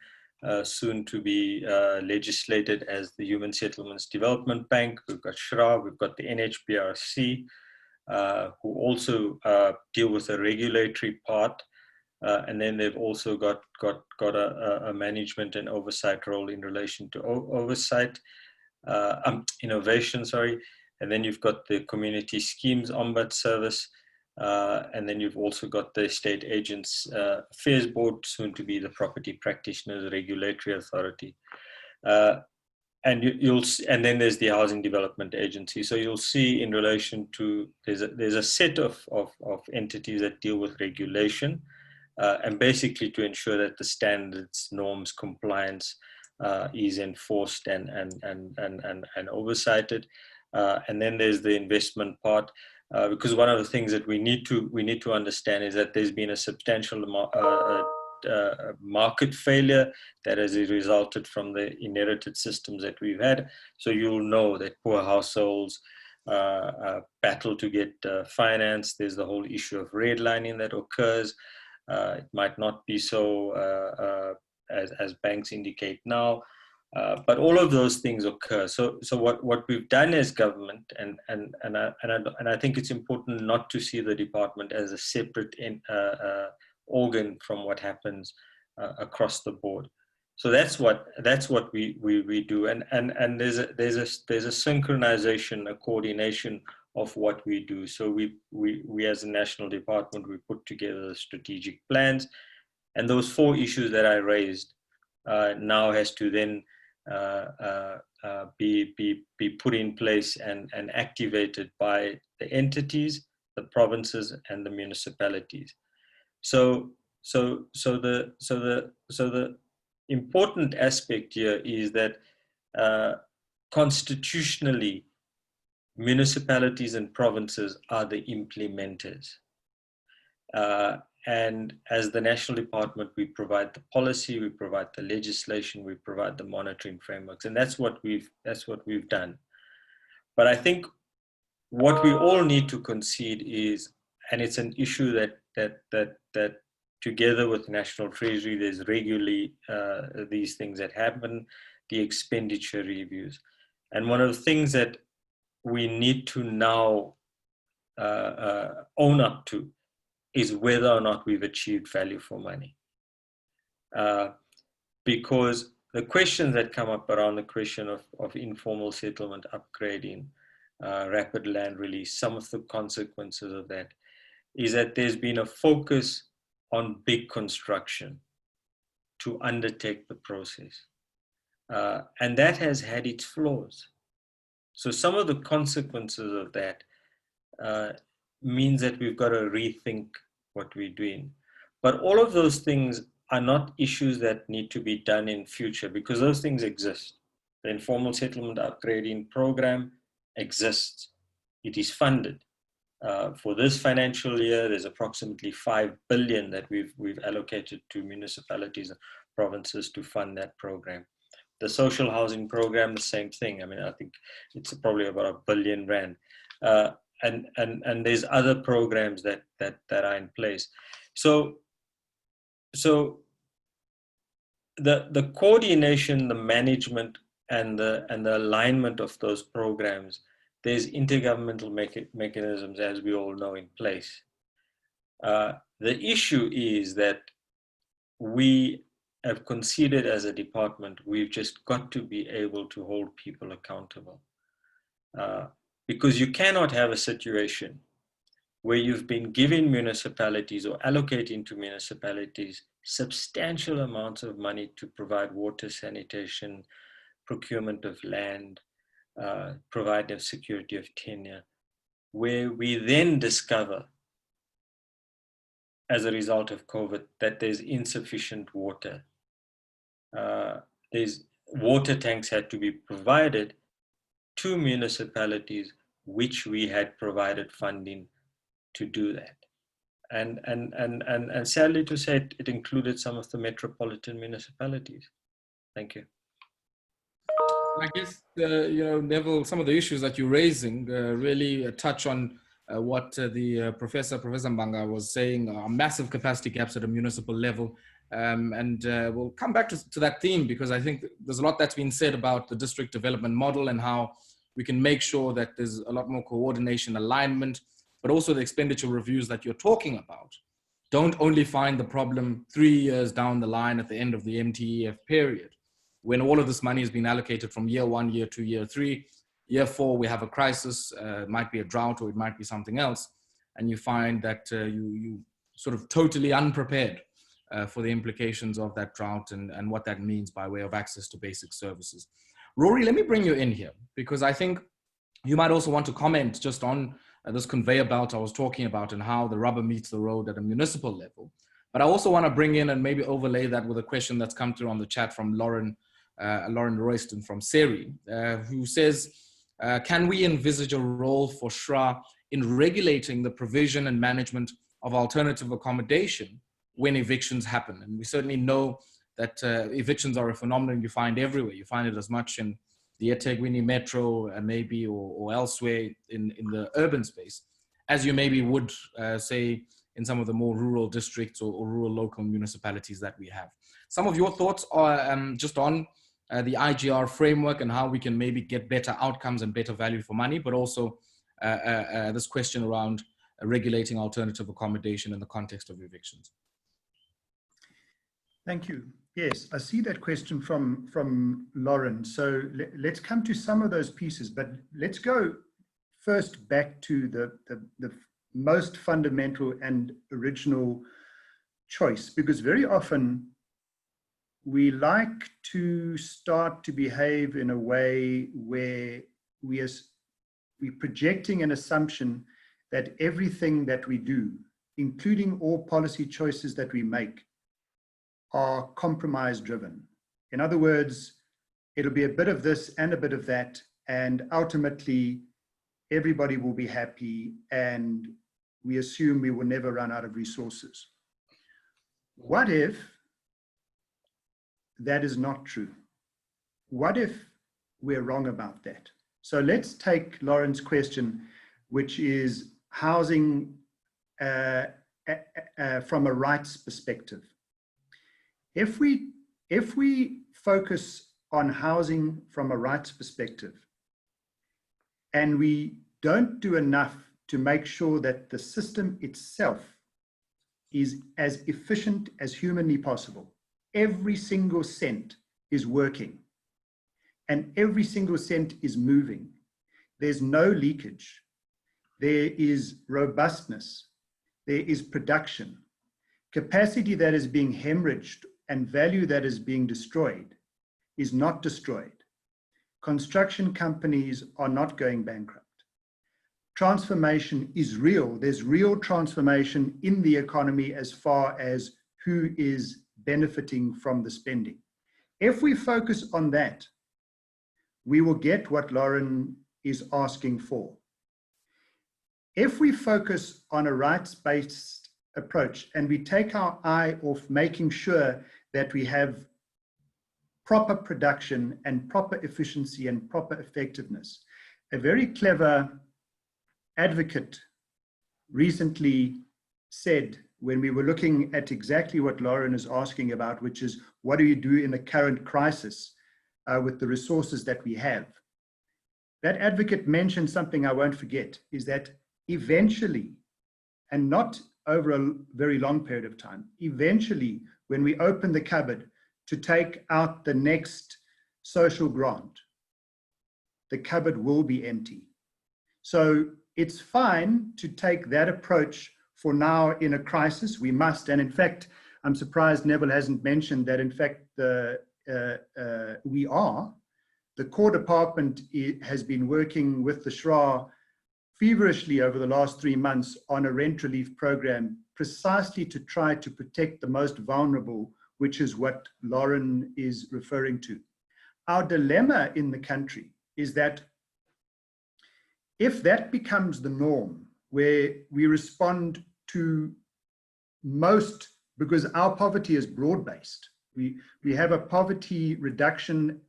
soon to be legislated as the Human Settlements Development Bank. We've got SRA, we've got the NHBRC, who also deal with the regulatory part. And then they've also got a management and oversight role in relation to oversight, innovation, sorry. And then you've got the community schemes ombud service. And then you've also got the estate agents affairs board, soon to be the property practitioners regulatory authority. And and then there's the housing development agency. So you'll see in relation to, there's a set of entities that deal with regulation, and basically to ensure that the standards, norms, compliance is enforced and oversighted. And then there's the investment part, because one of the things that we need to understand is that there's been a substantial market failure that has resulted from the inherited systems that we've had. So you'll know that poor households battle to get finance. There's the whole issue of redlining that occurs. It might not be so as banks indicate now, but all of those things occur. So what we've done as government, and I think it's important not to see the department as a separate organ from what happens across the board. So that's what we do, and there's a synchronization, a coordination of what we do. So we as a national department, we put together the strategic plans, and those 4 issues that I raised now has to then be put in place and activated by the entities, the provinces, and the municipalities. So the important aspect here is that constitutionally, municipalities and provinces are the implementers. And as the national department, we provide the policy, we provide the legislation, we provide the monitoring frameworks, and that's what we've done. But I think what we all need to concede is, and it's an issue that together with National Treasury, there's regularly these things that happen, the expenditure reviews. And one of the things that we need to now own up to is whether or not we've achieved value for money. Because the questions that come up around the question of informal settlement upgrading, rapid land release, some of the consequences of that is that there's been a focus on big construction to undertake the process. And that has had its flaws. So some of the consequences of that means that we've got to rethink what we're doing. But all of those things are not issues that need to be done in future, because those things exist. The informal settlement upgrading program exists. It is funded. For this financial year, there's approximately 5 billion that we've allocated to municipalities and provinces to fund that program. The social housing program, the same thing. I mean, I think it's probably about R1 billion. And there's other programs that are in place. So the coordination, the management, and the alignment of those programs, there's intergovernmental mechanisms, as we all know, in place. The issue is that we have conceded as a department, we've just got to be able to hold people accountable. Because you cannot have a situation where you've been giving municipalities or allocating to municipalities substantial amounts of money to provide water, sanitation, procurement of land, provide of security of tenure, where we then discover, as a result of COVID, that there's insufficient water. There's water tanks had to be provided to municipalities, which we had provided funding to do that. And sadly to say, it included some of the metropolitan municipalities. Thank you. I guess, Neville, some of the issues that you're raising really touch on what the Professor Mbanga was saying, massive capacity gaps at a municipal level. And we'll come back to that theme, because I think there's a lot that's been said about the district development model and how we can make sure that there's a lot more coordination, alignment, but also the expenditure reviews that you're talking about don't only find the problem 3 years down the line at the end of the MTEF period, when all of this money has been allocated from year 1, year 2, year 3, year 4, we have a crisis, it might be a drought or it might be something else, and you find that you sort of totally unprepared for the implications of that drought and what that means by way of access to basic services. Rory, let me bring you in here, because I think you might also want to comment just on this conveyor belt I was talking about and how the rubber meets the road at a municipal level. But I also want to bring in and maybe overlay that with a question that's come through on the chat from Lauren Royston from Seri, who says, can we envisage a role for SHRA in regulating the provision and management of alternative accommodation when evictions happen? And we certainly know that evictions are a phenomenon you find everywhere. You find it as much in the eThekwini metro and maybe or elsewhere in the urban space, as you maybe would say in some of the more rural districts or rural local municipalities that we have. Some of your thoughts are just on the IGR framework and how we can maybe get better outcomes and better value for money, but also this question around regulating alternative accommodation in the context of evictions. Thank you. Yes, I see that question from Lauren. So let's come to some of those pieces, but let's go first back to the most fundamental and original choice, because very often we like to start to behave in a way where we're projecting an assumption that everything that we do, including all policy choices that we make, are compromise driven. In other words, it'll be a bit of this and a bit of that, and ultimately everybody will be happy, and we assume we will never run out of resources. What if that is not true? What if we're wrong about that? So let's take Lauren's question, which is housing from a rights perspective. If we focus on housing from a rights perspective, and we don't do enough to make sure that the system itself is as efficient as humanly possible, every single cent is working, and every single cent is moving. There's no leakage. There is robustness. There is production. Capacity that is being hemorrhaged and value that is being destroyed is not destroyed. Construction companies are not going bankrupt. Transformation is real. There's real transformation in the economy as far as who is benefiting from the spending. If we focus on that, we will get what Lauren is asking for. If we focus on a rights-based approach and we take our eye off making sure that we have proper production and proper efficiency and proper effectiveness, a very clever advocate recently said, when we were looking at exactly what Lauren is asking about, which is what do you do in a current crisis with the resources that we have? That advocate mentioned something I won't forget, is that eventually, and not over a very long period of time, eventually, when we open the cupboard to take out the next social grant, the cupboard will be empty. So it's fine to take that approach for now in a crisis. We must, and in fact, I'm surprised Neville hasn't mentioned that in fact the core department has been working with the SHRA feverishly over the last 3 months on a rent relief program, precisely to try to protect the most vulnerable, which is what Lauren is referring to. Our dilemma in the country is that if that becomes the norm, where we respond to most, because our poverty is broad-based, we have a poverty reduction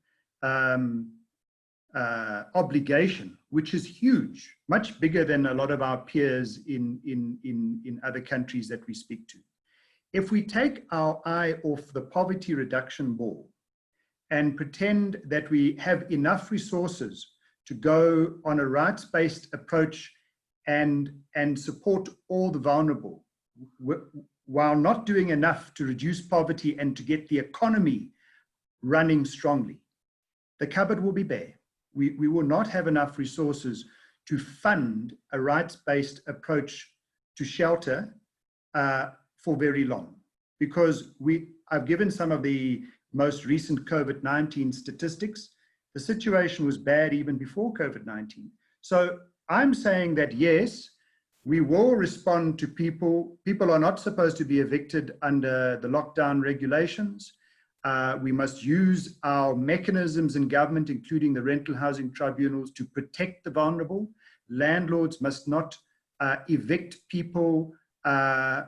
obligation, which is huge, much bigger than a lot of our peers in other countries that we speak to. If we take our eye off the poverty reduction ball and pretend that we have enough resources to go on a rights-based approach and support all the vulnerable, while not doing enough to reduce poverty and to get the economy running strongly, the cupboard will be bare. We will not have enough resources to fund a rights-based approach to shelter for very long, because I've given some of the most recent COVID-19 statistics. The situation was bad even before COVID-19. So I'm saying that yes, we will respond to people. People are not supposed to be evicted under the lockdown regulations. We must use our mechanisms in government, including the rental housing tribunals, to protect the vulnerable. Landlords must not evict people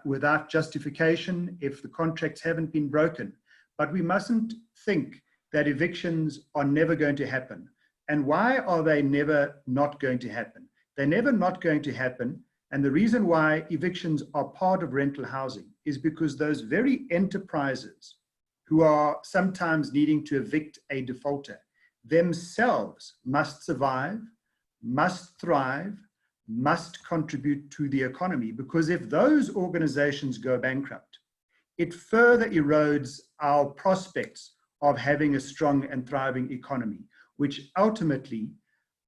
without justification if the contracts haven't been broken. But we mustn't think that evictions are never going to happen. And why are they never not going to happen? They're never not going to happen. And the reason why evictions are part of rental housing is because those very enterprises who are sometimes needing to evict a defaulter themselves must survive, must thrive, must contribute to the economy. Because if those organizations go bankrupt, it further erodes our prospects of having a strong and thriving economy, which ultimately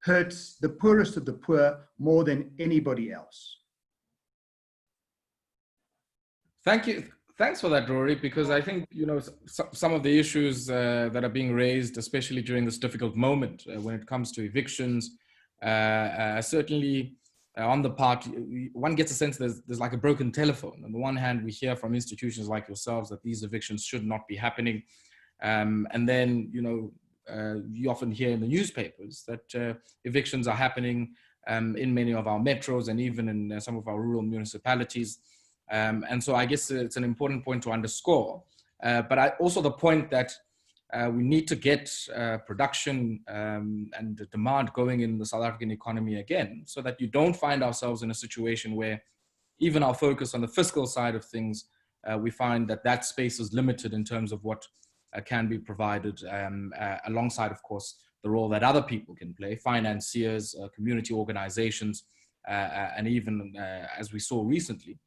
hurts the poorest of the poor more than anybody else. Thank you. Thanks for that, Rory, because I think, you know, some of the issues that are being raised, especially during this difficult moment when it comes to evictions, certainly on the part, one gets a sense there's like a broken telephone. On the one hand, we hear from institutions like yourselves that these evictions should not be happening. And then, you know, you often hear in the newspapers that evictions are happening in many of our metros and even in some of our rural municipalities. And so I guess it's an important point to underscore. But also the point that we need to get production and the demand going in the South African economy again, so that you don't find ourselves in a situation where even our focus on the fiscal side of things, we find that that space is limited in terms of what can be provided alongside, of course, the role that other people can play, financiers, community organizations, and even, as we saw recently,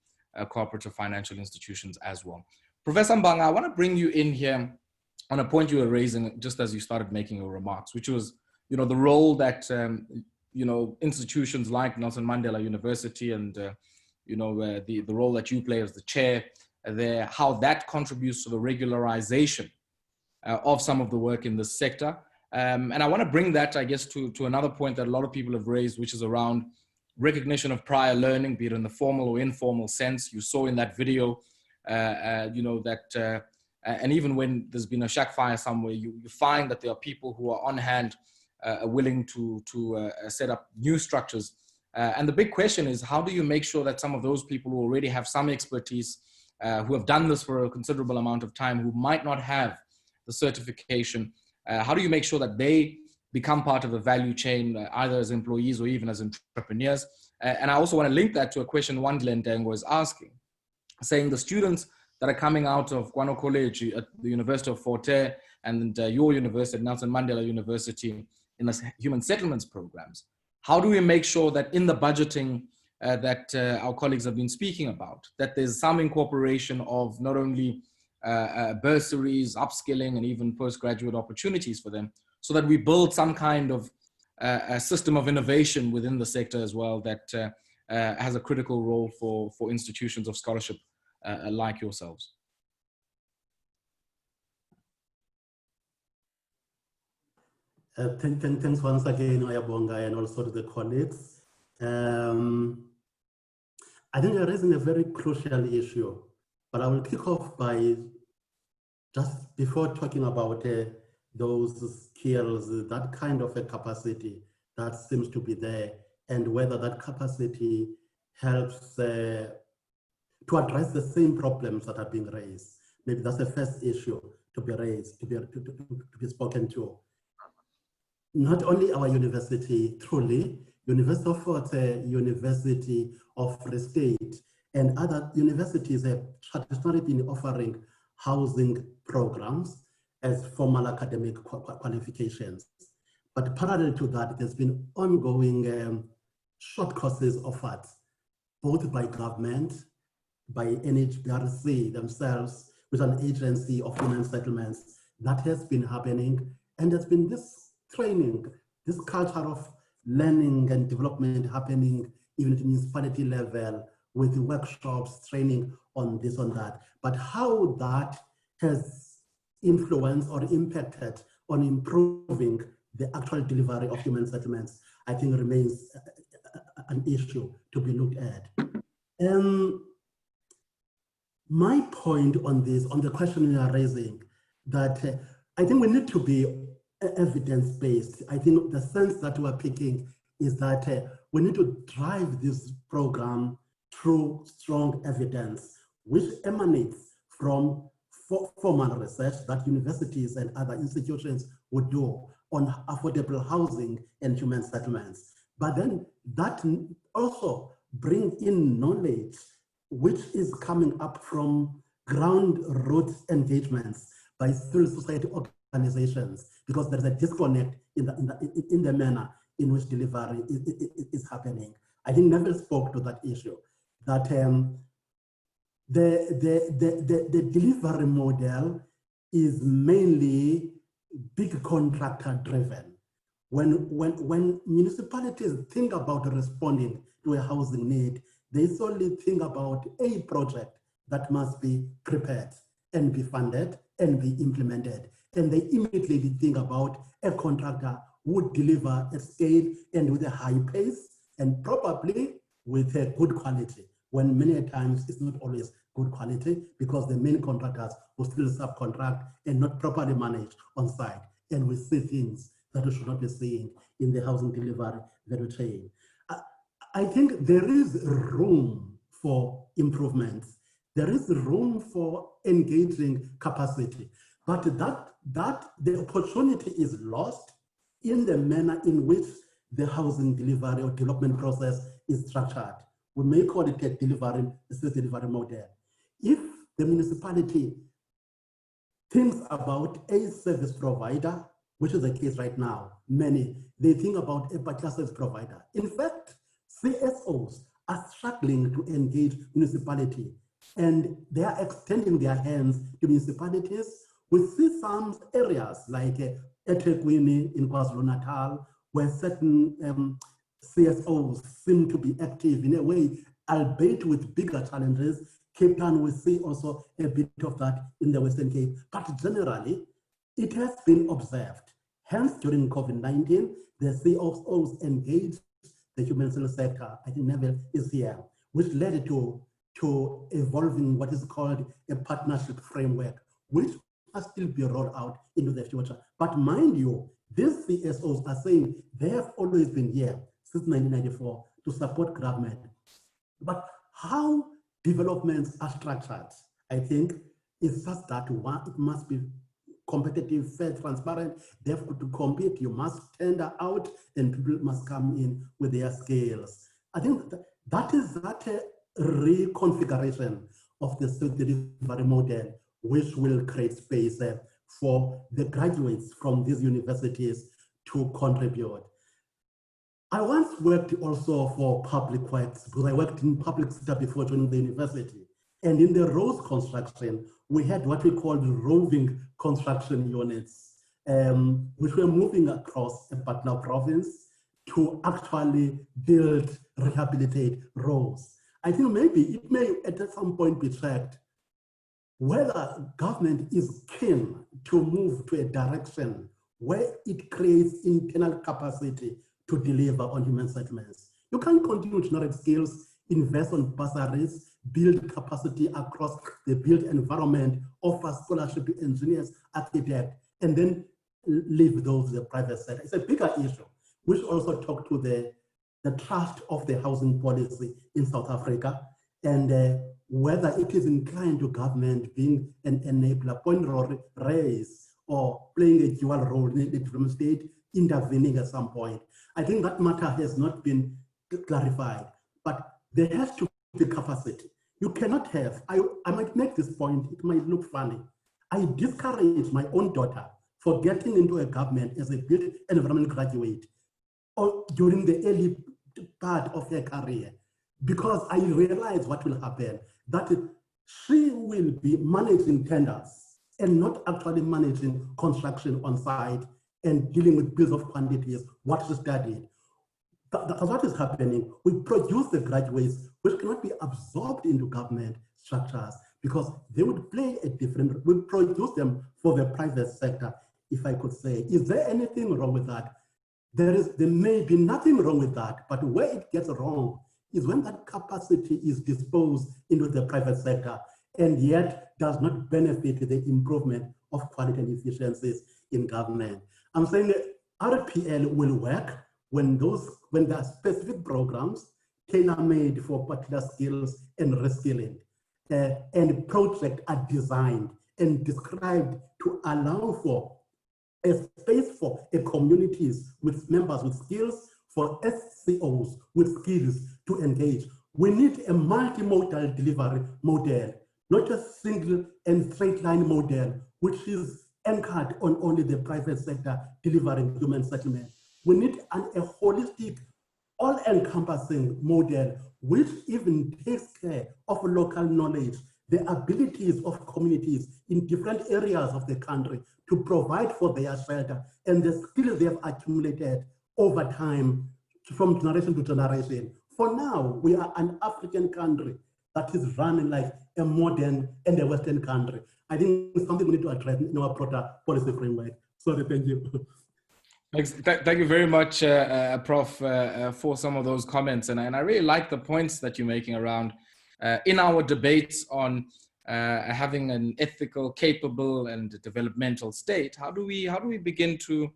cooperative financial institutions as well. Professor Mbanga, I want to bring you in here on a point you were raising just as you started making your remarks, which was, you know, the role that, you know, institutions like Nelson Mandela University and, you know, the role that you play as the chair there, how that contributes to the regularization of some of the work in this sector. And I want to bring that, I guess, to another point that a lot of people have raised, which is around recognition of prior learning, be it in the formal or informal sense. You saw in that video, you know, that, and even when there's been a shack fire somewhere, you find that there are people who are on hand, willing to set up new structures. And the big question is, how do you make sure that some of those people who already have some expertise, who have done this for a considerable amount of time, who might not have the certification, how do you make sure that they become part of the value chain, either as employees or even as entrepreneurs? And I also want to link that to a question Wandile Ndengo was asking, saying the students that are coming out of Kwano College at the University of Fort Hare and your university, Nelson Mandela University, in the human settlements programs, how do we make sure that in the budgeting that our colleagues have been speaking about, that there's some incorporation of not only bursaries, upskilling, and even postgraduate opportunities for them, so that we build some kind of a system of innovation within the sector as well that has a critical role for institutions of scholarship like yourselves? Thanks once again, Oyabonga, and also to the colleagues. I think you're raising a very crucial issue, but I will kick off by just before talking about those skills, that kind of a capacity that seems to be there, and whether that capacity helps to address the same problems that are being raised. Maybe that's the first issue to be raised, to be spoken to. Not only our university, truly, University of Fort Hare, University of Free State, and other universities have traditionally been offering housing programs as formal academic qualifications. But parallel to that, there's been ongoing short courses offered, both by government, by NHBRC themselves, with an agency of human settlements. That has been happening, and there's been this training, this culture of learning and development happening even at the municipality level, with workshops, training on this, on that. But how that has influenced or impacted on improving the actual delivery of human settlements, I think remains an issue to be looked at. My point on this, on the question you are raising, that I think we need to be evidence-based. I think the sense that we're picking is that we need to drive this program through strong evidence, which emanates from formal research that universities and other institutions would do on affordable housing and human settlements. But then that also brings in knowledge which is coming up from ground root engagements by civil society organizations, because there's a disconnect in the manner in which delivery is happening. I think Neville spoke to that issue, that the delivery model is mainly big contractor driven. When municipalities think about responding to a housing need, they solely think about a project that must be prepared and be funded and be implemented. And they immediately think about a contractor who would deliver at scale and with a high pace and probably with a good quality, when many times it's not always good quality because the main contractors will still subcontract and not properly managed on site. And we see things that we should not be seeing in the housing delivery value chain. I think there is room for improvements. There is room for engaging capacity, but that the opportunity is lost in the manner in which the housing delivery or development process is structured. We may call it a delivery model. If the municipality thinks about a service provider, which is the case right now, they think about a particular service provider. In fact, CSOs are struggling to engage municipality, and they are extending their hands to municipalities. We see some areas like eThekwini in KwaZulu-Natal, where certain CSOs seem to be active in a way, albeit with bigger challenges. Cape Town, we see also a bit of that in the Western Cape, but generally, it has been observed. Hence, during COVID-19, the CSOs engaged the human service sector. I think Neville is here, which led to evolving what is called a partnership framework, which must still be rolled out into the future. But mind you, these CSOs are saying they have always been here since 1994 to support government. But how developments are structured, I think, is such that one, it must be competitive, fair, transparent. Therefore, to compete, you must tender out and people must come in with their scales. I think that is that reconfiguration of the delivery model, which will create space for the graduates from these universities to contribute. I once worked also for public works, because I worked in public sector before joining the university. And in the roads construction, we had what we called roving construction units, which were moving across a particular province to actually build, rehabilitate roads. I think maybe it may at some point be checked whether government is keen to move to a direction where it creates internal capacity to deliver on human settlements. You can't continue to generate skills, invest on bursaries, build capacity across the built environment, offer scholarship to engineers, architects, and then leave those to the private sector. It's a bigger issue, which also talk to the trust of the housing policy in South Africa, and whether it is inclined to government being an enabler, point raise, or playing a dual role in the development state, intervening at some point. I think that matter has not been clarified, but there has to be capacity. You cannot have, I might make this point, it might look funny. I discourage my own daughter for getting into a government as a built environment graduate or during the early part of her career, because I realize what will happen, that she will be managing tenders and not actually managing construction on site and dealing with bills of quantities, what she studied. That's what is happening. We produce the graduates which cannot be absorbed into government structures because they would play a different, we produce them for the private sector, if I could say. Is there anything wrong with that? There may be nothing wrong with that, but where it gets wrong is when that capacity is disposed into the private sector and yet does not benefit the improvement of quality and efficiencies in government. I'm saying that RPL will work when there are specific programs tailor-made for particular skills and reskilling, and projects are designed and described to allow for a space for communities with members with skills, for SCOs with skills to engage. We need a multimodal delivery model, not a single and straight line model, which is anchored on only the private sector delivering human settlement. We need a holistic, all-encompassing model, which even takes care of local knowledge, the abilities of communities in different areas of the country to provide for their shelter and the skills they have accumulated over time from generation to generation. For now, we are an African country that is running like a modern and a Western country. I think it's something we need to address in our broader policy framework. Sorry, thank you. Thank you very much, Prof, for some of those comments. And I really like the points that you're making around in our debates on having an ethical, capable, and developmental state. How do we begin to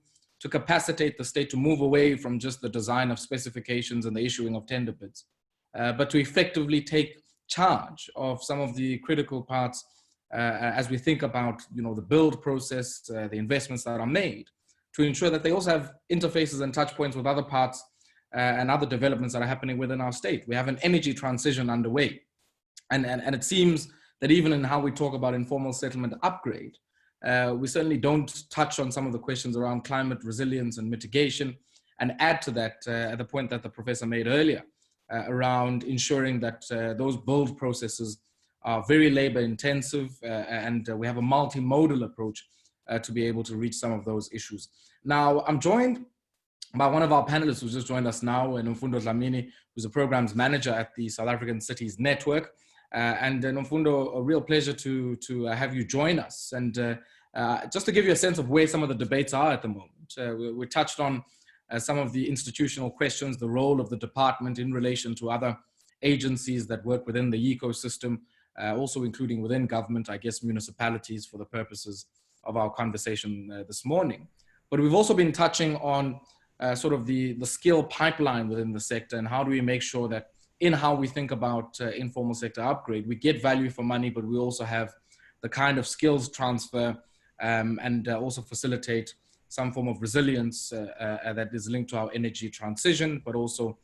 capacitate the state to move away from just the design of specifications and the issuing of tender bids, but to effectively take charge of some of the critical parts as we think about, the build process, the investments that are made, to ensure that they also have interfaces and touch points with other parts and other developments that are happening within our state. We have an energy transition underway. And it seems that even in how we talk about informal settlement upgrade, we certainly don't touch on some of the questions around climate resilience and mitigation, and add to that the point that the professor made earlier around ensuring that those build processes are very labor intensive and we have a multimodal approach to be able to reach some of those issues. Now, I'm joined by one of our panelists who's just joined us now, Nomfundo Dlamini, who's a programs manager at the South African Cities Network. And Nomfundo, a real pleasure to have you join us. And just to give you a sense of where some of the debates are at the moment, we touched on some of the institutional questions, the role of the department in relation to other agencies that work within the ecosystem, also including within government, I guess municipalities for the purposes of our conversation this morning. But we've also been touching on sort of the skill pipeline within the sector, and how do we make sure that in how we think about informal sector upgrade, we get value for money, but we also have the kind of skills transfer and also facilitate some form of resilience that is linked to our energy transition, but also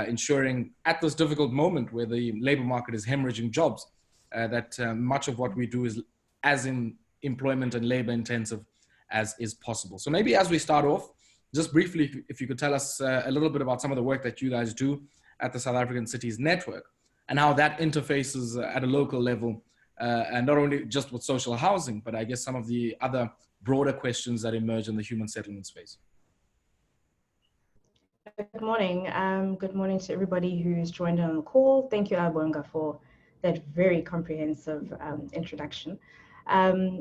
ensuring at this difficult moment where the labor market is hemorrhaging jobs, that much of what we do is as in employment and labor intensive as is possible. So maybe as we start off, just briefly, if you could tell us a little bit about some of the work that you guys do at the South African Cities Network and how that interfaces at a local level, and not only just with social housing, but I guess some of the other broader questions that emerge in the human settlement space. Good morning. Good morning to everybody who's joined on the call. Thank you, Abonga, for that very comprehensive introduction.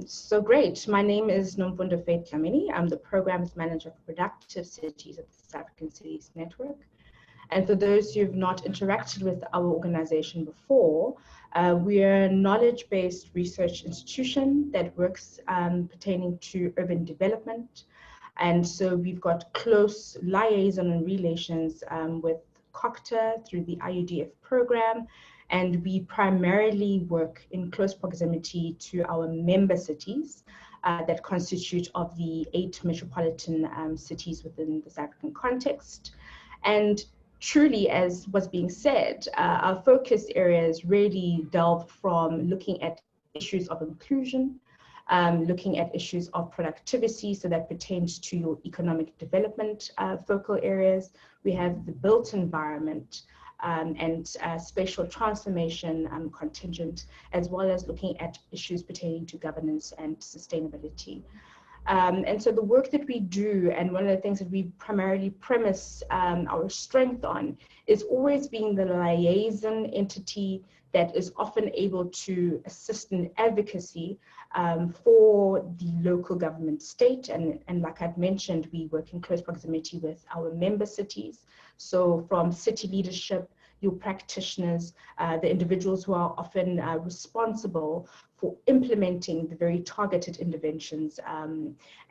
So great. My name is Nomfundo Dlamini. I'm the Programs Manager for Productive Cities at the South African Cities Network. And for those who have not interacted with our organization before, we are a knowledge-based research institution that works pertaining to urban development. And so we've got close liaison and relations with COCTA through the IUDF program. And we primarily work in close proximity to our member cities that constitute of the 8 metropolitan cities within the South African context. And truly, as was being said, our focus areas really delve from looking at issues of inclusion, looking at issues of productivity, so that pertains to your economic development focal areas. We have the built environment and spatial transformation contingent, as well as looking at issues pertaining to governance and sustainability. And so the work that we do, and one of the things that we primarily premise our strength on, is always being the liaison entity that is often able to assist in advocacy for the local government state. And like I'd mentioned, we work in close proximity with our member cities. So from city leadership, your practitioners, the individuals who are often responsible for implementing the very targeted interventions.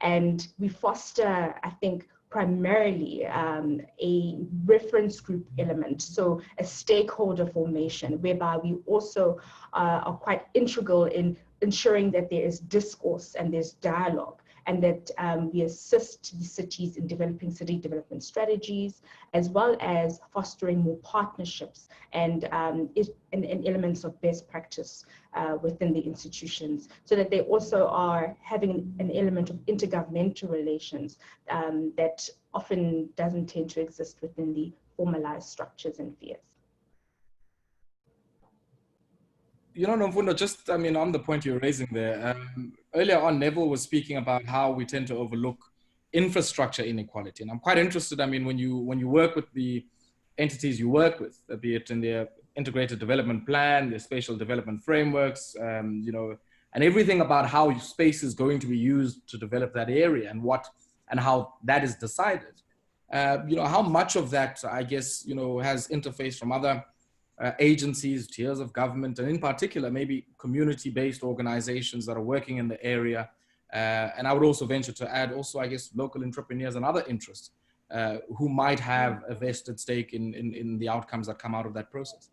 And we foster, I think, primarily a reference group element, so a stakeholder formation, whereby we also are quite integral in ensuring that there is discourse and there's dialogue, and that we assist the cities in developing city development strategies, as well as fostering more partnerships and elements of best practice within the institutions, so that they also are having an element of intergovernmental relations that often doesn't tend to exist within the formalized structures and spheres. You know, Nomfundo, just, I mean, on the point you're raising there, earlier on, Neville was speaking about how we tend to overlook infrastructure inequality. And I'm quite interested, I mean, when you work with the entities you work with, be it in their integrated development plan, their spatial development frameworks, you know, and everything about how space is going to be used to develop that area and how that is decided. You know, how much of that, I guess, you know, has interface from other agencies, tiers of government, and in particular, maybe community-based organizations that are working in the area. And I would also venture to add also, I guess, local entrepreneurs and other interests who might have a vested stake in the outcomes that come out of that process.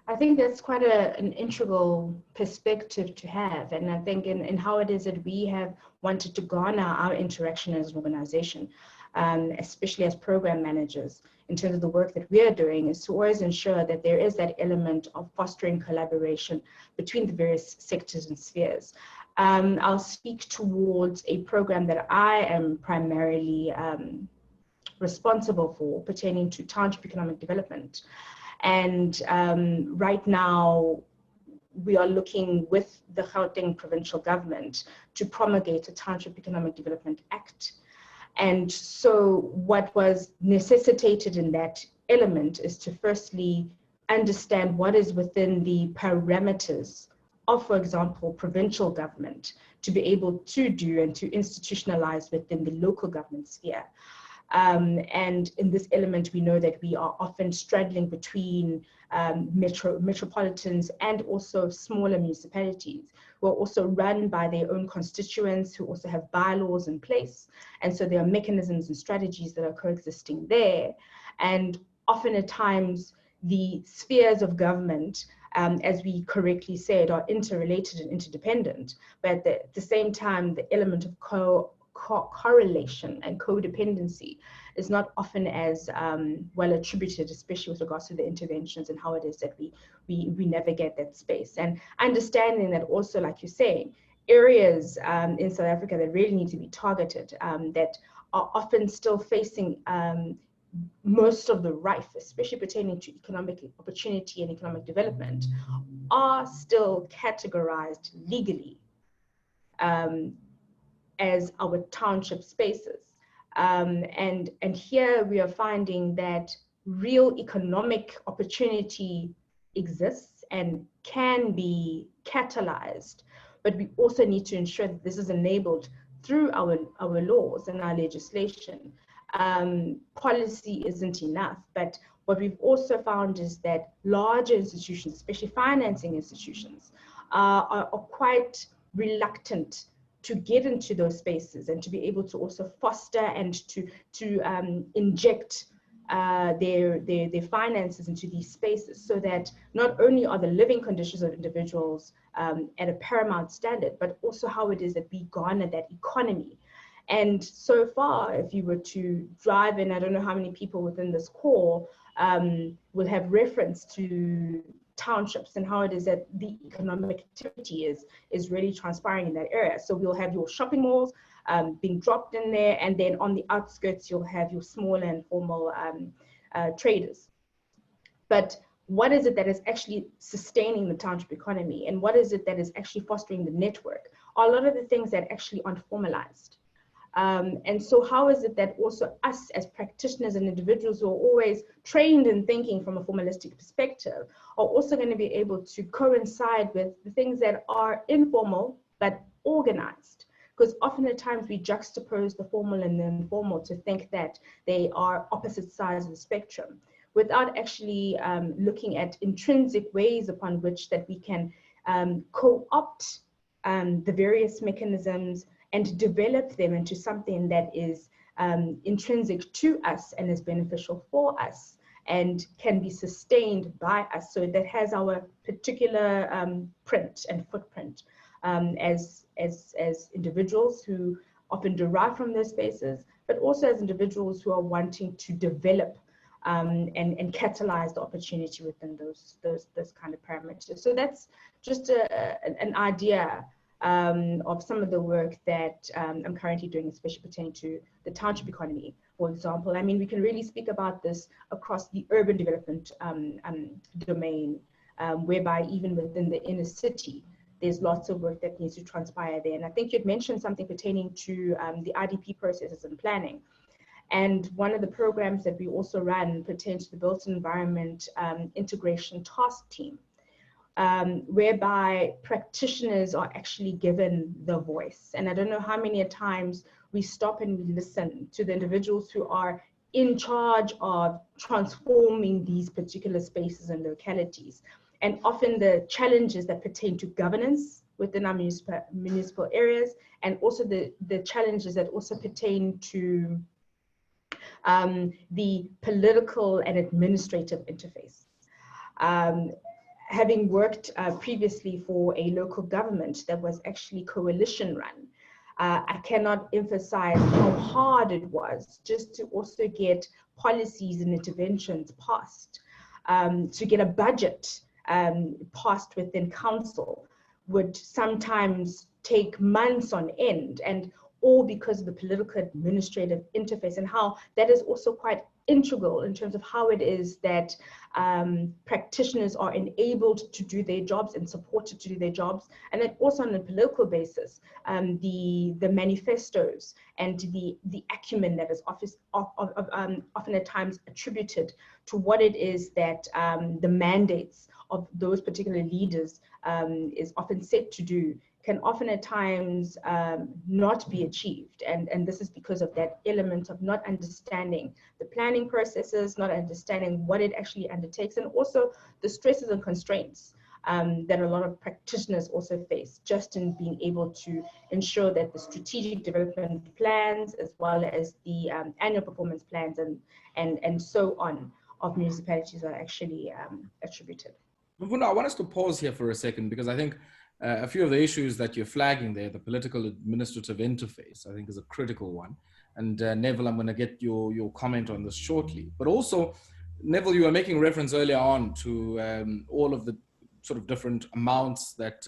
I think that's quite an integral perspective to have. And I think in how it is that we have wanted to garner our interaction as an organization, especially as program managers, in terms of the work that we are doing, is to always ensure that there is that element of fostering collaboration between the various sectors and spheres. I'll speak towards a program that I am primarily responsible for, pertaining to township economic development. And right now, we are looking with the Gauteng provincial government to promulgate a Township Economic Development Act. And so what was necessitated in that element is to firstly understand what is within the parameters of, for example, provincial government to be able to do and to institutionalize within the local government sphere. And in this element, we know that we are often straddling between metropolitans and also smaller municipalities, who are also run by their own constituents, who also have bylaws in place. And so there are mechanisms and strategies that are coexisting there. And often at times, the spheres of government, as we correctly said, are interrelated and interdependent. But at the same time, the element of correlation and codependency is not often as well attributed, especially with regards to the interventions and how it is that we navigate that space. And understanding that also, like you're saying, areas in South Africa that really need to be targeted, that are often still facing most of the rife, especially pertaining to economic opportunity and economic development, are still categorized legally as our township spaces. And here we are finding that real economic opportunity exists and can be catalyzed, but we also need to ensure that this is enabled through our laws and our legislation. Policy isn't enough, but what we've also found is that larger institutions, especially financing institutions, are quite reluctant to get into those spaces and to be able to also foster and to inject their finances into these spaces, so that not only are the living conditions of individuals at a paramount standard, but also how it is that we garner that economy. And so far, if you were to drive in, I don't know how many people within this call will have reference to townships and how it is that the economic activity is really transpiring in that area. So we'll have your shopping malls being dropped in there, and then on the outskirts you'll have your small and formal traders. But what is it that is actually sustaining the township economy, and what is it that is actually fostering the network? Are a lot of the things that actually aren't formalized. And so how is it that also us as practitioners and individuals who are always trained in thinking from a formalistic perspective are also going to be able to coincide with the things that are informal but organized? Because often at times we juxtapose the formal and the informal to think that they are opposite sides of the spectrum, without actually looking at intrinsic ways upon which that we can co-opt the various mechanisms and develop them into something that is intrinsic to us and is beneficial for us and can be sustained by us. So that has our particular print and footprint as individuals who often derive from those spaces, but also as individuals who are wanting to develop and catalyze the opportunity within those kind of parameters. So that's just an idea of some of the work that I'm currently doing, especially pertaining to the township economy, for example. I mean, we can really speak about this across the urban development domain, whereby even within the inner city, there's lots of work that needs to transpire there. And I think you'd mentioned something pertaining to the IDP processes and planning. And one of the programs that we also ran pertains to the built environment integration task team, whereby practitioners are actually given the voice. And I don't know how many times we stop and we listen to the individuals who are in charge of transforming these particular spaces and localities. And often the challenges that pertain to governance within our municipal areas, and also the challenges that also pertain to the political and administrative interface. Having worked previously for a local government that was actually coalition run, I cannot emphasize how hard it was just to also get policies and interventions passed, to get a budget passed within council would sometimes take months on end, and all because of the political administrative interface, and how that is also quite integral in terms of how it is that practitioners are enabled to do their jobs and supported to do their jobs. And then also on a political basis, the manifestos and the acumen that is often at times attributed to what it is that the mandates of those particular leaders is often set to do, can often at times not be achieved. And this is because of that element of not understanding the planning processes, not understanding what it actually undertakes, and also the stresses and constraints that a lot of practitioners also face, just in being able to ensure that the strategic development plans, as well as the annual performance plans and so on of municipalities are actually attributed. Mufunda, I want us to pause here for a second, because I think a few of the issues that you're flagging there, the political administrative interface, I think is a critical one. And Neville, I'm going to get your comment on this shortly. But also, Neville, you were making reference earlier on to all of the sort of different amounts that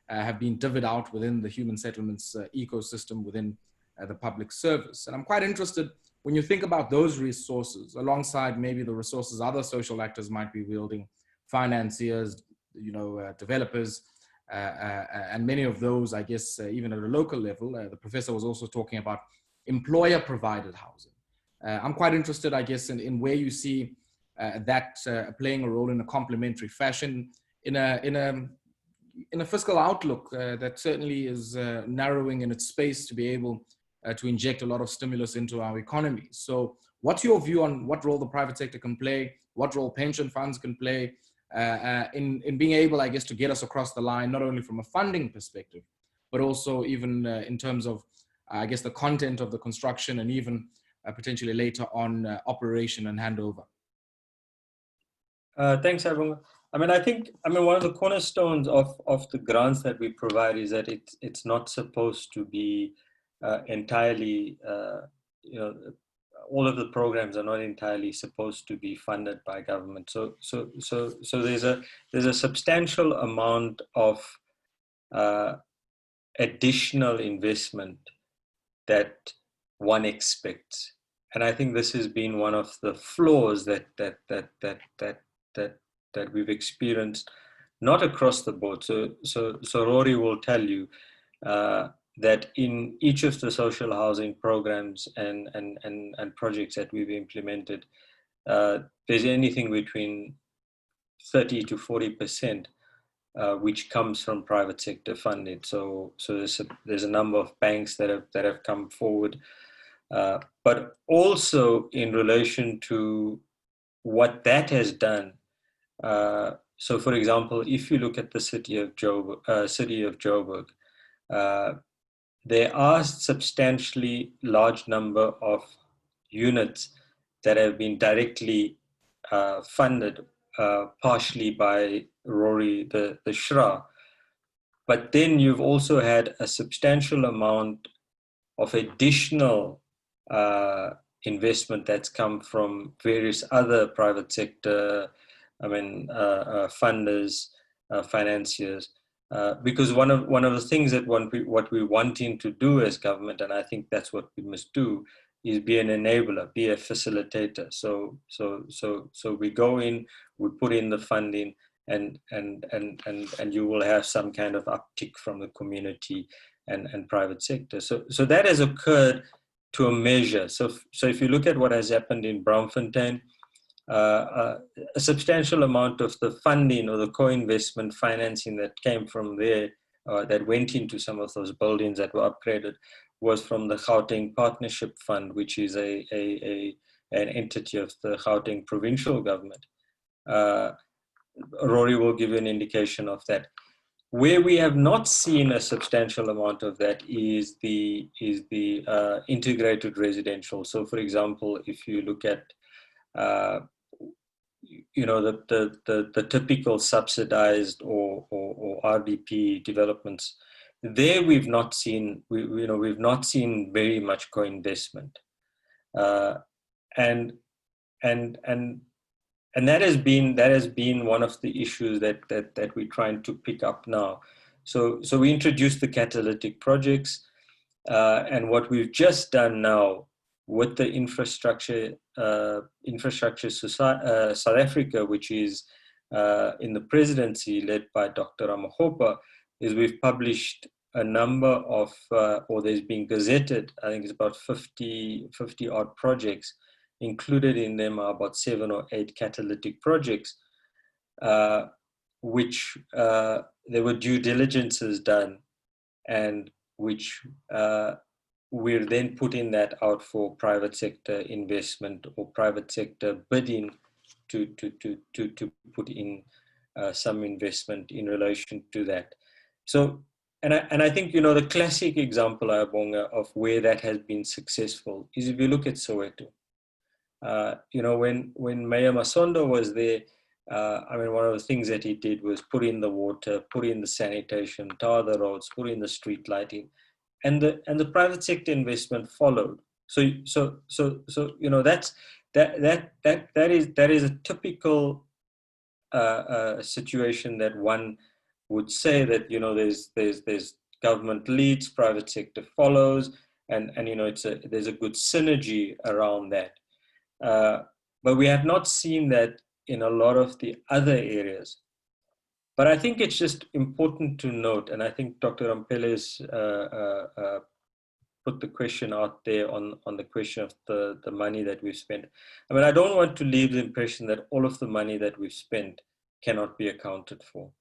have been divvied out within the human settlements ecosystem within the public service. And I'm quite interested, when you think about those resources, alongside maybe the resources other social actors might be wielding, financiers, developers, and many of those, I guess, even at a local level, the professor was also talking about employer-provided housing. I'm quite interested, I guess, in where you see that playing a role in a complementary fashion, in a fiscal outlook that certainly is narrowing in its space to be able to inject a lot of stimulus into our economy. So what's your view on what role the private sector can play, what role pension funds can play, in being able, I guess, to get us across the line, not only from a funding perspective, but also even in terms of, I guess, the content of the construction, and even potentially later on operation and handover? Thanks, Abunga. I think one of the cornerstones of the grants that we provide is that it's not supposed to be entirely, all of the programs are not entirely supposed to be funded by government. So there's a substantial amount of additional investment that one expects, and I think this has been one of the flaws that we've experienced, not across the board. So Rory will tell you that in each of the social housing programs and projects that we've implemented, there's anything between 30 to 40% which comes from private sector funding. So there's a number of banks that have come forward, but also in relation to what that has done. So, for example, if you look at the city of Joburg, there are substantially large number of units that have been directly funded, partially by Rory the Shra. But then you've also had a substantial amount of additional investment that's come from various other private sector, funders, financiers. Because one of the things that what we're wanting to do as government, and I think that's what we must do, is be an enabler, be a facilitator. So we go in, we put in the funding, and you will have some kind of uptick from the community and private sector. So that has occurred to a measure. So if you look at what has happened in Braamfontein, a substantial amount of the funding or the co-investment financing that came from there, that went into some of those buildings that were upgraded, was from the Gauteng Partnership Fund, which is an entity of the Gauteng provincial government. Rory will give you an indication of that. Where we have not seen a substantial amount of that is the integrated residential. So, for example, if you look at the typical subsidized or RDP developments, there we've not seen very much co-investment, and that has been one of the issues that we're trying to pick up now. So we introduced the catalytic projects, and what we've just done now with the infrastructure South Africa, which is in the presidency led by Dr. Ramaphosa, is we've published a number of, or there's been gazetted, I think it's about 50 odd projects. Included in them are about 7 or 8 catalytic projects, which there were due diligences done, and which we're then putting that out for private sector investment or private sector bidding to put in some investment in relation to that. So, and I think, the classic example, Ayabonga, of where that has been successful is if you look at Soweto. When Mayor Masondo was there, one of the things that he did was put in the water, put in the sanitation, tar the roads, put in the street lighting, and the private sector investment followed. So that's that is a typical situation that one would say that there's government leads, private sector follows, and there's a good synergy around that. But we have not seen that in a lot of the other areas. But I think it's just important to note, and I think Dr. Rampeles put the question out there on the question of the money that we've spent. I don't want to leave the impression that all of the money that we've spent cannot be accounted for.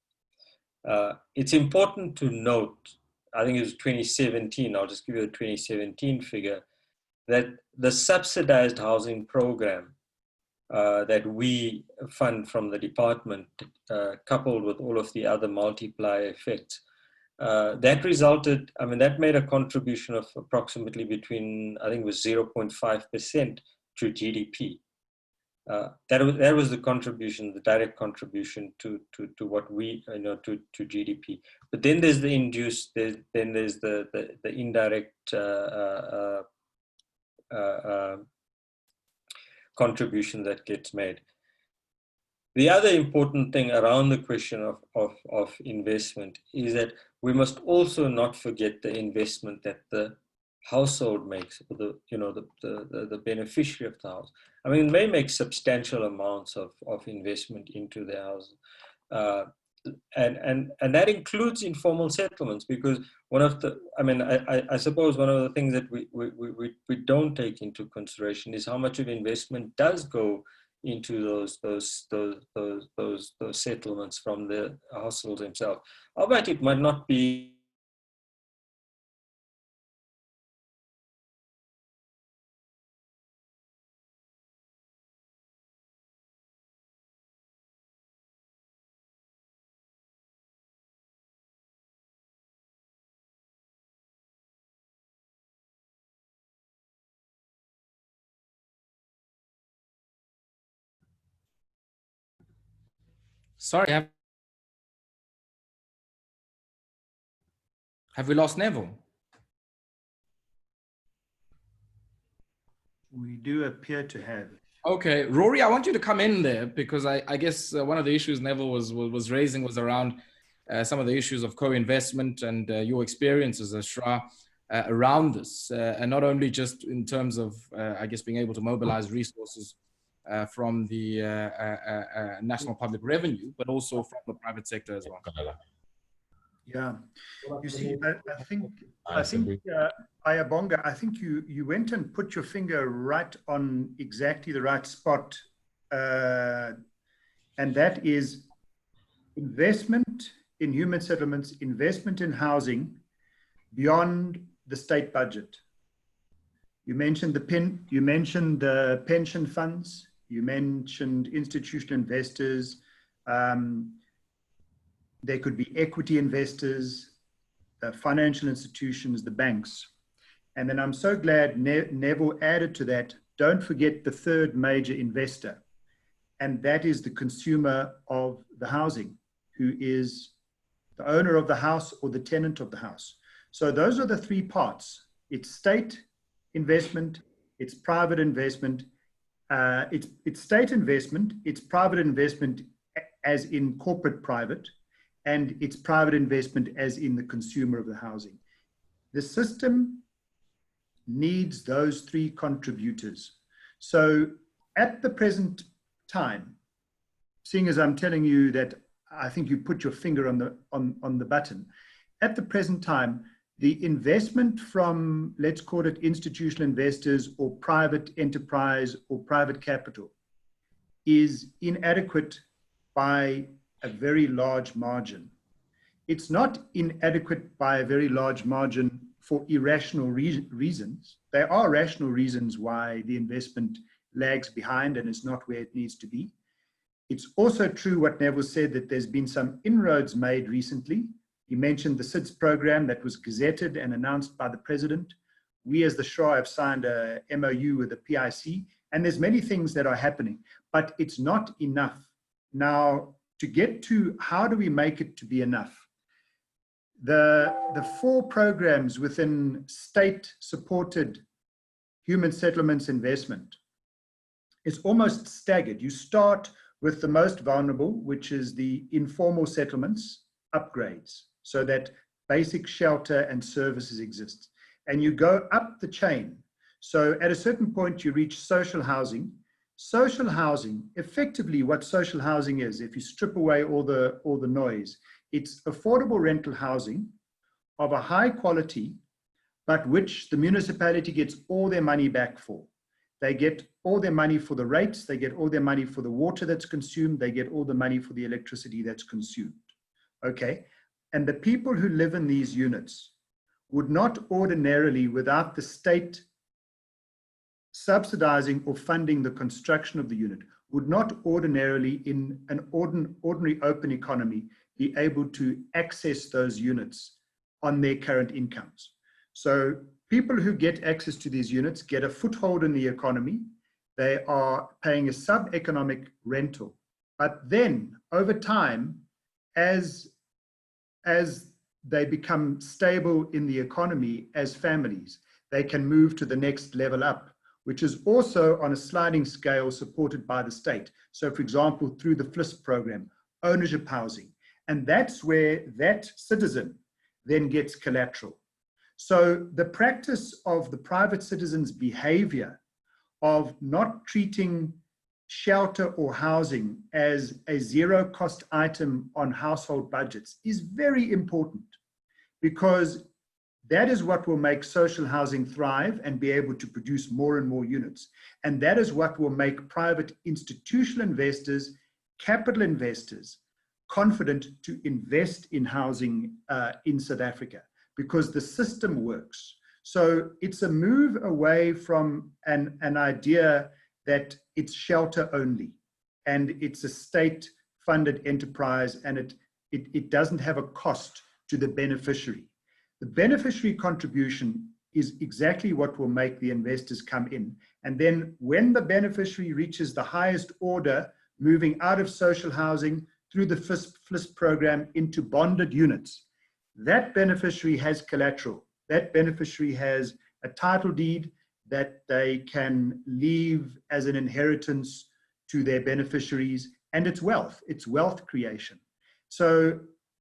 It's important to note, I think it was 2017, I'll just give you the 2017 figure, that the subsidized housing program that we fund from the department, coupled with all of the other multiplier effects, that resulted, that made a contribution of approximately between, I think it was 0.5% to GDP. That was the contribution, the direct contribution to what we, to GDP. But then there's the induced, then there's the indirect contribution that gets made. The other important thing around the question of investment is that we must also not forget the investment that the household makes, or the beneficiary of the house. I mean, they make substantial amounts of investment into their house. And that includes informal settlements, because one of the, I suppose one of the things that we don't take into consideration is how much of investment does go into those settlements from the households themselves. Albeit it might not be Sorry, have we lost Neville? We do appear to have. Okay, Rory, I want you to come in there, because I guess one of the issues Neville was raising was around some of the issues of co-investment and your experiences as Shra around this, and not only just in terms of, I guess, being able to mobilize resources from the national public revenue, but also from the private sector as well. Yeah, you see, I think Ayabonga, I think you went and put your finger right on exactly the right spot, and that is investment in human settlements, investment in housing beyond the state budget. You mentioned the pension funds. You mentioned institutional investors. There could be equity investors, financial institutions, the banks. And then I'm so glad Neville added to that, don't forget the third major investor, and that is the consumer of the housing, who is the owner of the house or the tenant of the house. So those are the three parts. It's state investment, it's private investment, it's state investment, it's private investment as in corporate private, and it's private investment as in the consumer of the housing. The system needs those three contributors. So at the present time, seeing as I'm telling you that I think you put your finger on the button, at the present time, the investment from, let's call it institutional investors or private enterprise or private capital, is inadequate by a very large margin. It's not inadequate by a very large margin for irrational reasons. There are rational reasons why the investment lags behind and is not where it needs to be. It's also true what Neville said, that there's been some inroads made recently. He mentioned the SIDS program that was gazetted and announced by the president. We as the Shra have signed a MOU with the PIC, and there's many things that are happening, but it's not enough. Now, to get to how do we make it to be enough? The 4 programs within state-supported human settlements investment is almost staggered. You start with the most vulnerable, which is the informal settlements upgrades, so that basic shelter and services exist. And you go up the chain. So at a certain point, you reach social housing. Social housing, effectively what social housing is, if you strip away all the noise, it's affordable rental housing of a high quality, but which the municipality gets all their money back for. They get all their money for the rates, they get all their money for the water that's consumed, they get all the money for the electricity that's consumed. Okay, and the people who live in these units would not ordinarily, without the state subsidizing or funding the construction of the unit, would not ordinarily in an ordinary open economy be able to access those units on their current incomes. So people who get access to these units get a foothold in the economy. They are paying a sub-economic rental. But then over time, as they become stable in the economy as families, they can move to the next level up, which is also on a sliding scale supported by the state. So for example, through the FLISP program, ownership housing. And that's where that citizen then gets collateral. So the practice of the private citizen's behavior of not treating shelter or housing as a zero cost item on household budgets is very important, because that is what will make social housing thrive and be able to produce more and more units. And that is what will make private institutional investors, capital investors, confident to invest in housing in South Africa, because the system works. So it's a move away from an idea that it's shelter only and it's a state-funded enterprise, and it doesn't have a cost to the beneficiary. The beneficiary contribution is exactly what will make the investors come in. And then when the beneficiary reaches the highest order, moving out of social housing through the FLISP program into bonded units, that beneficiary has collateral. That beneficiary has a title deed that they can leave as an inheritance to their beneficiaries, and it's wealth creation. So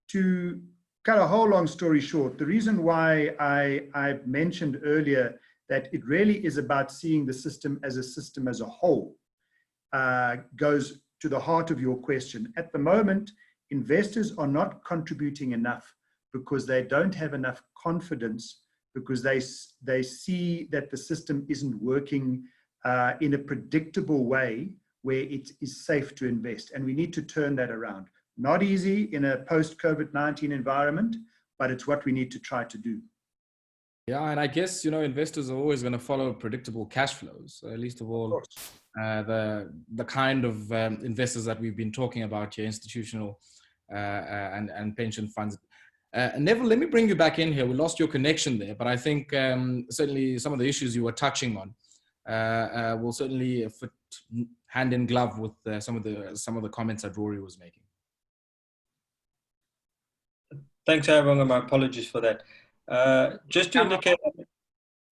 to cut a whole long story short, the reason why I mentioned earlier that it really is about seeing the system as a whole goes to the heart of your question. At the moment, investors are not contributing enough because they don't have enough confidence, because they see that the system isn't working in a predictable way where it is safe to invest. And we need to turn that around. Not easy in a post-COVID-19 environment, but it's what we need to try to do. Yeah, and I guess, you know, investors are always going to follow predictable cash flows, least of all the kind of investors that we've been talking about here, institutional and pension funds. Neville, let me bring you back in here. We lost your connection there, but I think certainly some of the issues you were touching on will certainly fit hand in glove with some of the comments that Rory was making. Thanks, Arvanga. My apologies for that. Just to indicate,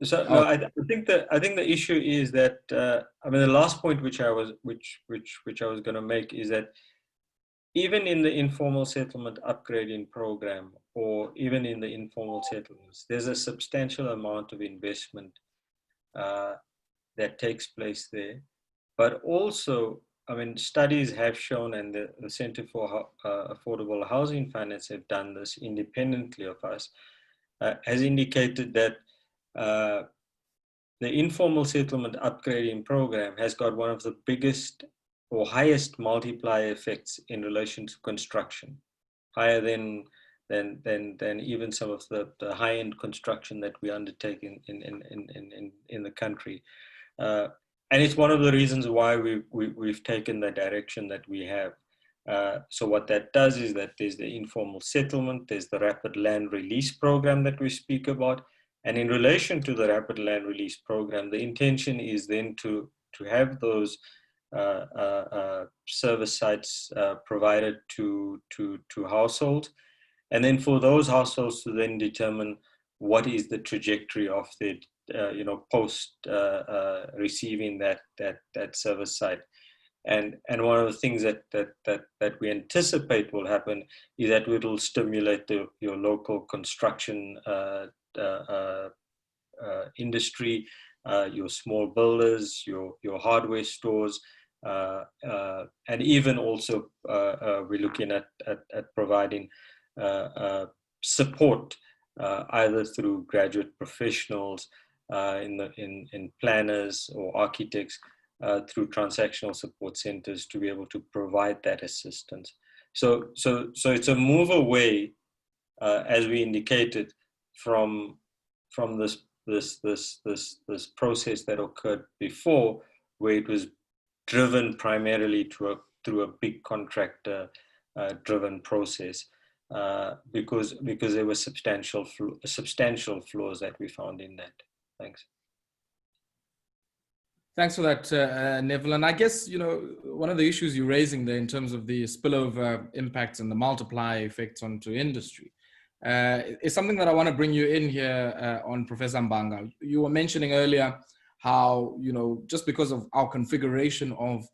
so no, I think the issue is that I mean, the last point which I was going to make is that even in the informal settlement upgrading program, or even in the informal settlements, there's a substantial amount of investment that takes place there. But also, I mean, studies have shown, and the Center for Affordable Housing Finance have done this independently of us, has indicated that the informal settlement upgrading program has got one of the biggest or highest multiplier effects in relation to construction, higher than even some of the high-end construction that we undertake in the country. And it's one of the reasons why we've taken the direction that we have. So what that does is that there's the informal settlement, there's the rapid land release program that we speak about. And in relation to the rapid land release program, the intention is then to have those service sites provided to households. And then for those households to then determine what is the trajectory of their post receiving that service site. And one of the things that we anticipate will happen is that it will stimulate your local construction industry, your small builders, your hardware stores, and even also we're looking at providing support either through graduate professionals, in planners or architects, through transactional support centers to be able to provide that assistance. So it's a move away, as we indicated, from this process that occurred before, where it was driven primarily through a big contractor driven process, because there were substantial flaws that we found in that. Thanks. Thanks for that, Neville. And I guess, one of the issues you're raising there in terms of the spillover impacts and the multiplier effects onto industry is something that I want to bring you in here on, Professor Mbanga. You were mentioning earlier how, just because of our configuration of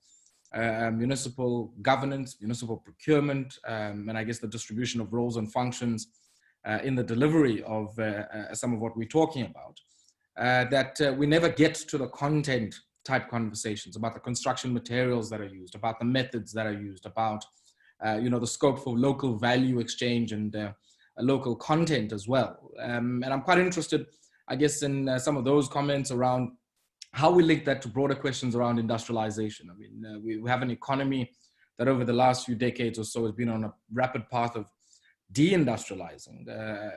municipal governance, municipal procurement, and I guess the distribution of roles and functions in the delivery of some of what we're talking about, that we never get to the content type conversations about the construction materials that are used, about the methods that are used, about the scope for local value exchange and local content as well. And I'm quite interested, I guess, in some of those comments around how we link that to broader questions around industrialization. I mean, we have an economy that over the last few decades or so has been on a rapid path of deindustrializing.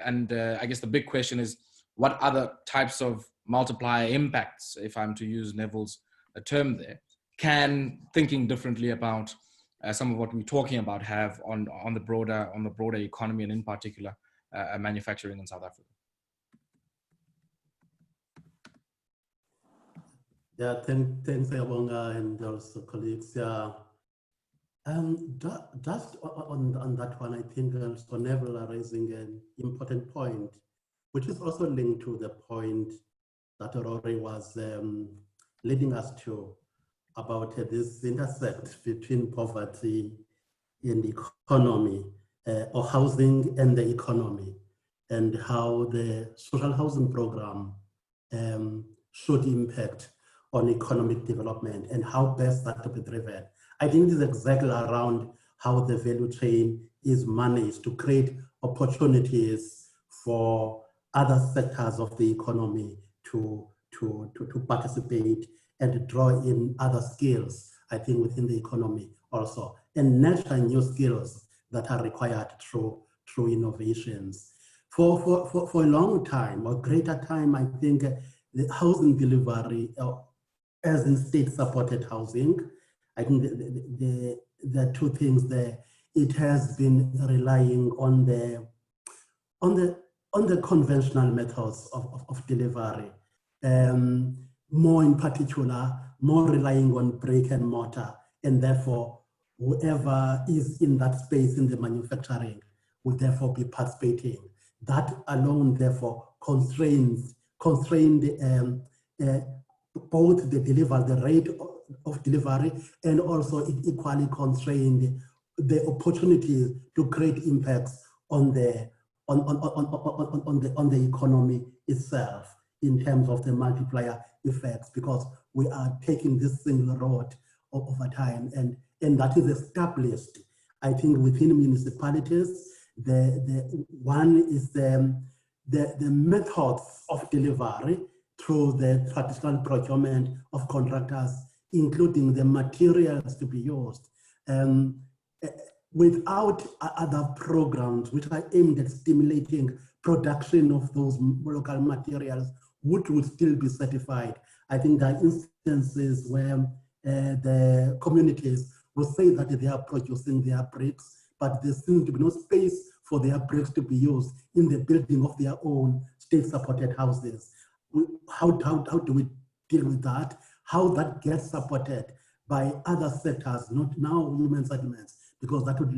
And I guess the big question is, what other types of multiplier impacts, if I'm to use Neville's term there, can thinking differently about some of what we're talking about have on the broader economy, and in particular manufacturing in South Africa? Yeah, thanks, Ayabonga, and also colleagues. Yeah, just on that one, I think also Neville are raising an important point, which is also linked to the point that Rory was leading us to about this intersect between poverty and economy, or housing and the economy, and how the social housing program should impact on economic development and how best that to be driven. I think this is exactly around how the value chain is managed to create opportunities for other sectors of the economy to participate and to draw in other skills, I think, within the economy also, and nurture new skills that are required through innovations. For a long time, or greater time, I think the housing delivery, as in state-supported housing, I think the two things there. It has been relying on the conventional methods of delivery, more in particular, more relying on brick and mortar, and therefore whoever is in that space in the manufacturing will therefore be participating. That alone therefore constrained both the rate of delivery, and also it equally constrained the opportunity to create impacts on the economy itself in terms of the multiplier effects, because we are taking this single road over time, and that is established, I think, within municipalities. The one is the methods of delivery through the traditional procurement of contractors, including the materials to be used, without other programs which are aimed at stimulating production of those local materials, which would still be certified. I think there are instances where the communities will say that they are producing their bricks, but there seems to be no space for their bricks to be used in the building of their own state-supported houses. How do we deal with that? How that gets supported by other sectors, not now human settlements, because that would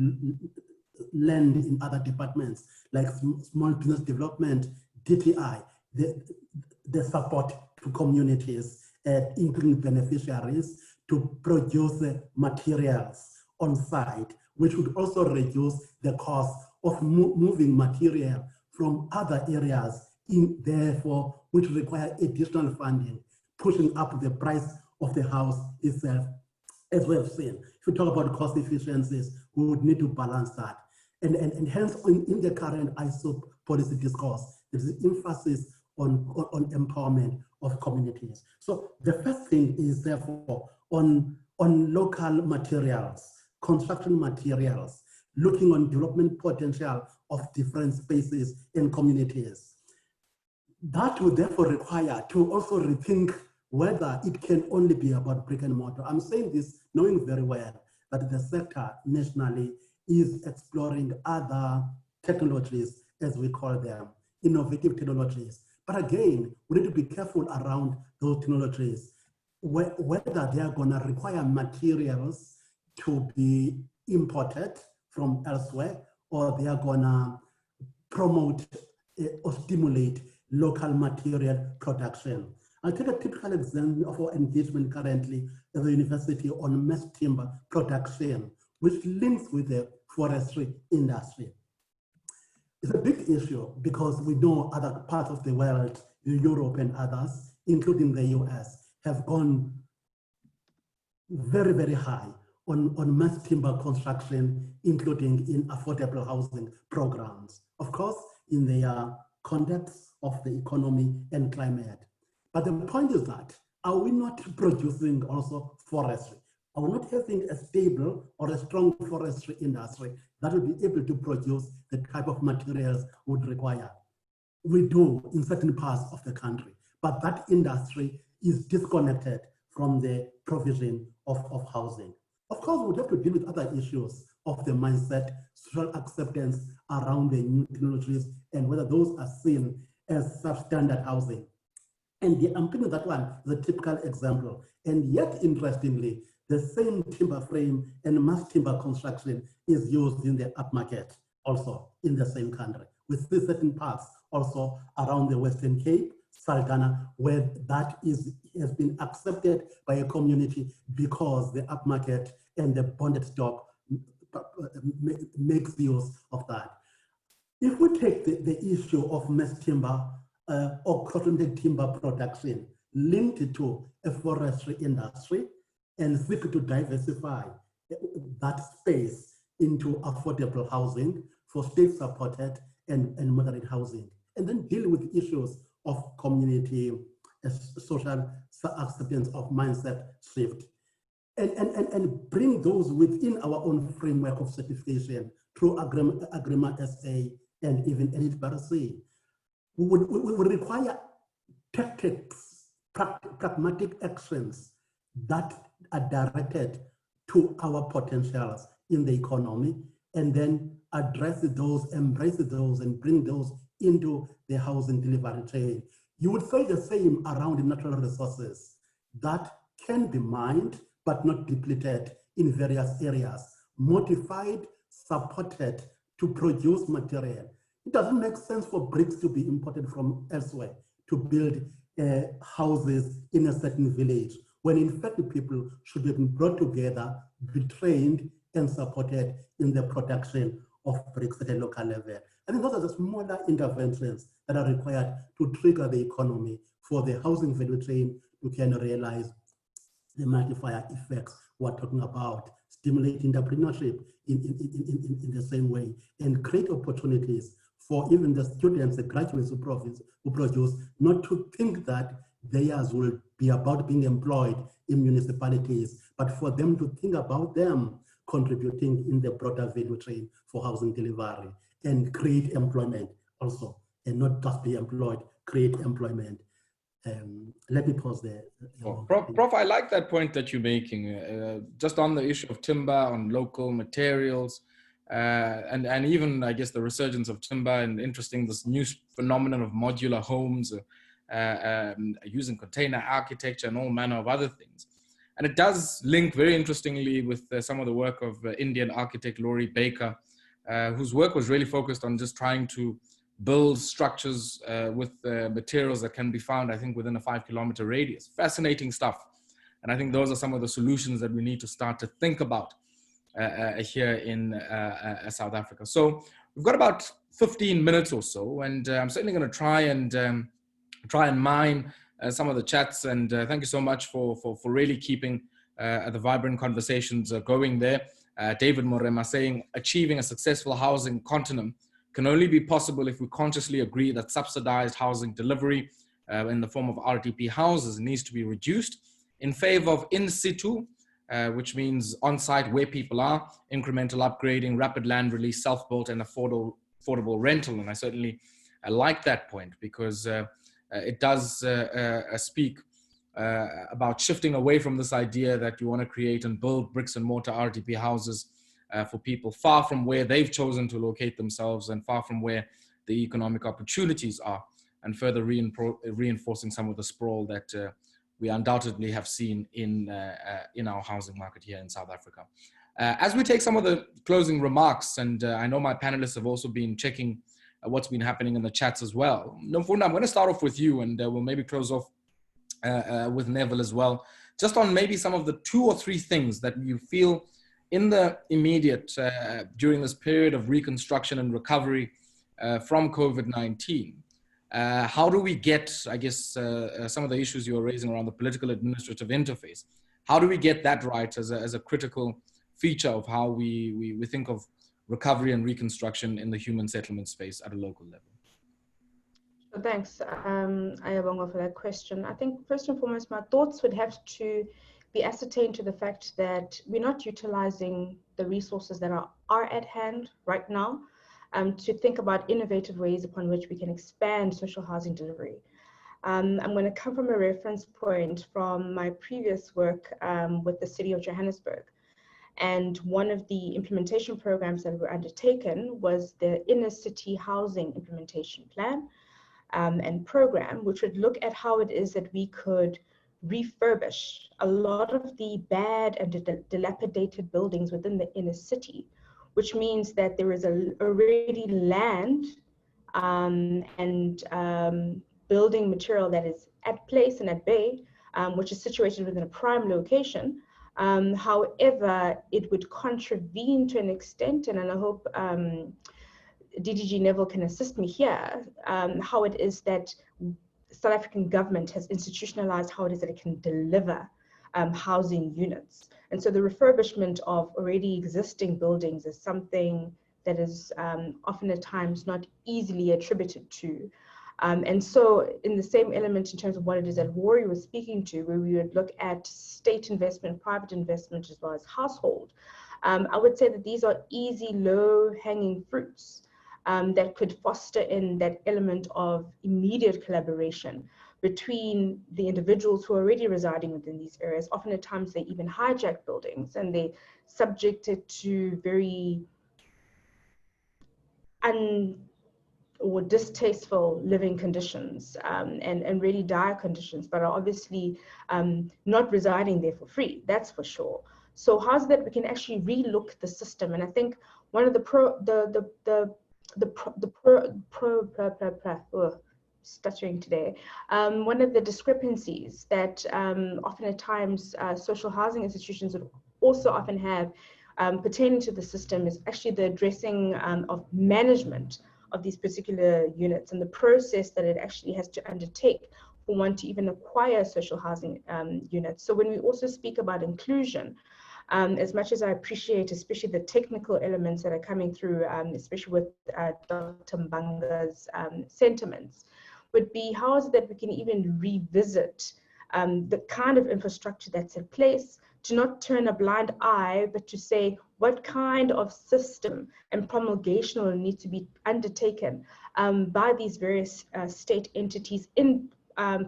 land in other departments like small business development, DTI, the support to communities, including beneficiaries, to produce materials on site, which would also reduce the cost of moving material from other areas, therefore, which require additional funding, pushing up the price of the house itself. As we have seen, if we talk about cost efficiencies, we would need to balance that. And hence, in the current ISO policy discourse, there is emphasis on empowerment of communities. So the first thing is therefore on local materials, construction materials, looking on development potential of different spaces and communities. That would therefore require to also rethink whether it can only be about brick and mortar. I'm saying this knowing very well that the sector nationally is exploring other technologies, as we call them, innovative technologies. But again, we need to be careful around those technologies, whether they are going to require materials to be imported from elsewhere, or they are going to promote or stimulate local material production. I'll take a typical example of our engagement currently at the university on mass timber production, which links with the forestry industry. It's a big issue because we know other parts of the world, Europe and others, including the US, have gone very, very high on mass timber construction, including in affordable housing programs. Of course, in the context of the economy and climate. But the point is that, are we not producing also forestry? Are we not having a stable or a strong forestry industry that will be able to produce the type of materials we would require? We do in certain parts of the country, but that industry is disconnected from the provision of housing. Of course, we would have to deal with other issues of the mindset, social acceptance around the new technologies, and whether those are seen as substandard housing. And I'm thinking that one is a typical example. And yet, interestingly, the same timber frame and mass timber construction is used in the upmarket, also in the same country. We see certain parts also around the Western Cape, Saldanha, where that has been accepted by a community because the upmarket and the bonded stock makes use of that. If we take the issue of mass timber or cotton timber production linked to a forestry industry and seek to diversify that space into affordable housing for state-supported and moderate housing, and then deal with issues of community, social acceptance of mindset shift, and bring those within our own framework of certification through Agreement SA and even Edit Barasi. We would require tactics, pragmatic actions that are directed to our potentials in the economy, and then address those, embrace those, and bring those into the housing delivery chain. You would say the same around the natural resources that can be mined but not depleted in various areas, modified, supported to produce material. It doesn't make sense for bricks to be imported from elsewhere to build houses in a certain village, when in fact the people should be brought together, be trained and supported in the production of bricks at a local level. I think those are the smaller interventions that are required to trigger the economy for the housing value chain to can realize the multiplier effects we're talking about, stimulate entrepreneurship in the same way, and create opportunities for even the students, the graduates who produce, not to think that theirs will be about being employed in municipalities, but for them to think about them contributing in the broader value chain for housing delivery and create employment also, and not just be employed, create employment. Let me pause there. Prof, I like that point that you're making, just on the issue of timber, on local materials, and even, I guess, the resurgence of timber, and interesting, this new phenomenon of modular homes, using container architecture and all manner of other things. And it does link very interestingly with some of the work of Indian architect Laurie Baker, whose work was really focused on just trying to build structures with materials that can be found, I think, within a 5-kilometer radius. Fascinating stuff. And I think those are some of the solutions that we need to start to think about here in South Africa. So we've got about 15 minutes or so, and I'm certainly going to try and mine some of the chats. And thank you so much for really keeping the vibrant conversations going there. David Morema saying, achieving a successful housing continuum can only be possible if we consciously agree that subsidized housing delivery in the form of RDP houses needs to be reduced in favor of in situ, which means on-site where people are, incremental upgrading, rapid land release, self-built and affordable rental. And I certainly like that point, because it does speak about shifting away from this idea that you want to create and build bricks and mortar RDP houses for people far from where they've chosen to locate themselves and far from where the economic opportunities are, and further reinforcing some of the sprawl that we undoubtedly have seen in our housing market here in South Africa. As we take some of the closing remarks, and I know my panelists have also been checking what's been happening in the chats as well. Nomfunda, I'm going to start off with you, and we'll maybe close off with Neville as well, just on maybe some of the 2 or 3 things that you feel in the immediate, during this period of reconstruction and recovery from COVID-19. How do we get, I guess, some of the issues you're raising around the political administrative interface, how do we get that right as a critical feature of how we think of recovery and reconstruction in the human settlement space at a local level? Thanks, Ayabonga, for that question. I think first and foremost, my thoughts would have to be ascertained to the fact that we're not utilizing the resources that are at hand right now to think about innovative ways upon which we can expand social housing delivery. I'm going to come from a reference point from my previous work with the City of Johannesburg. And one of the implementation programs that were undertaken was the Inner City Housing Implementation Plan and program, which would look at how it is that we could refurbish a lot of the bad and dilapidated buildings within the inner city, which means that there is already land and building material that is at place and at bay, which is situated within a prime location. However, it would contravene to an extent, and I hope DDG Neville can assist me here, how it is that South African government has institutionalized how it is that it can deliver housing units. And so the refurbishment of already existing buildings is something that is often at times not easily attributed to. And so in the same element in terms of what it is that Rory was speaking to, where we would look at state investment, private investment, as well as household, I would say that these are easy, low-hanging fruits that could foster in that element of immediate collaboration between the individuals who are already residing within these areas. Often at times they even hijack buildings and they subject it to very or distasteful living conditions and really dire conditions, but are obviously not residing there for free, that's for sure. So how's that we can actually relook the system? And I think one of stuttering today. One of the discrepancies that often at times social housing institutions would also often have pertaining to the system is actually the addressing of management of these particular units and the process that it actually has to undertake for one to even acquire social housing units. So when we also speak about inclusion, as much as I appreciate, especially the technical elements that are coming through, especially with Dr. Mbanga's sentiments, would be how is it that we can even revisit the kind of infrastructure that's in place, to not turn a blind eye, but to say what kind of system and promulgation will need to be undertaken by these various state entities in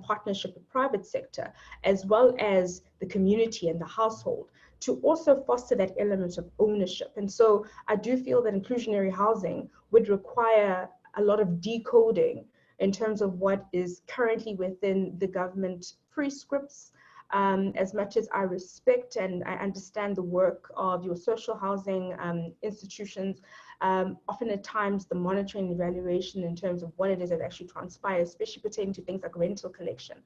partnership with private sector, as well as the community and the household, to also foster that element of ownership. And so I do feel that inclusionary housing would require a lot of decoding in terms of what is currently within the government prescripts. As much as I respect and I understand the work of your social housing institutions, often at times the monitoring and evaluation in terms of what it is that actually transpires, especially pertaining to things like rental collection,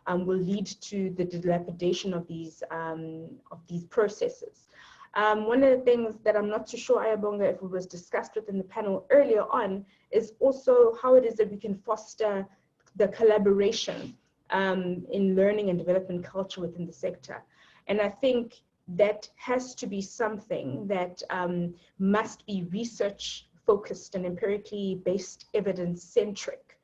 will lead to the dilapidation of these processes. One of the things that I'm not too sure, Ayabonga, if it was discussed within the panel earlier on, is also how it is that we can foster the collaboration in learning and development culture within the sector. And I think that has to be something that must be research focused and empirically based, evidence centric,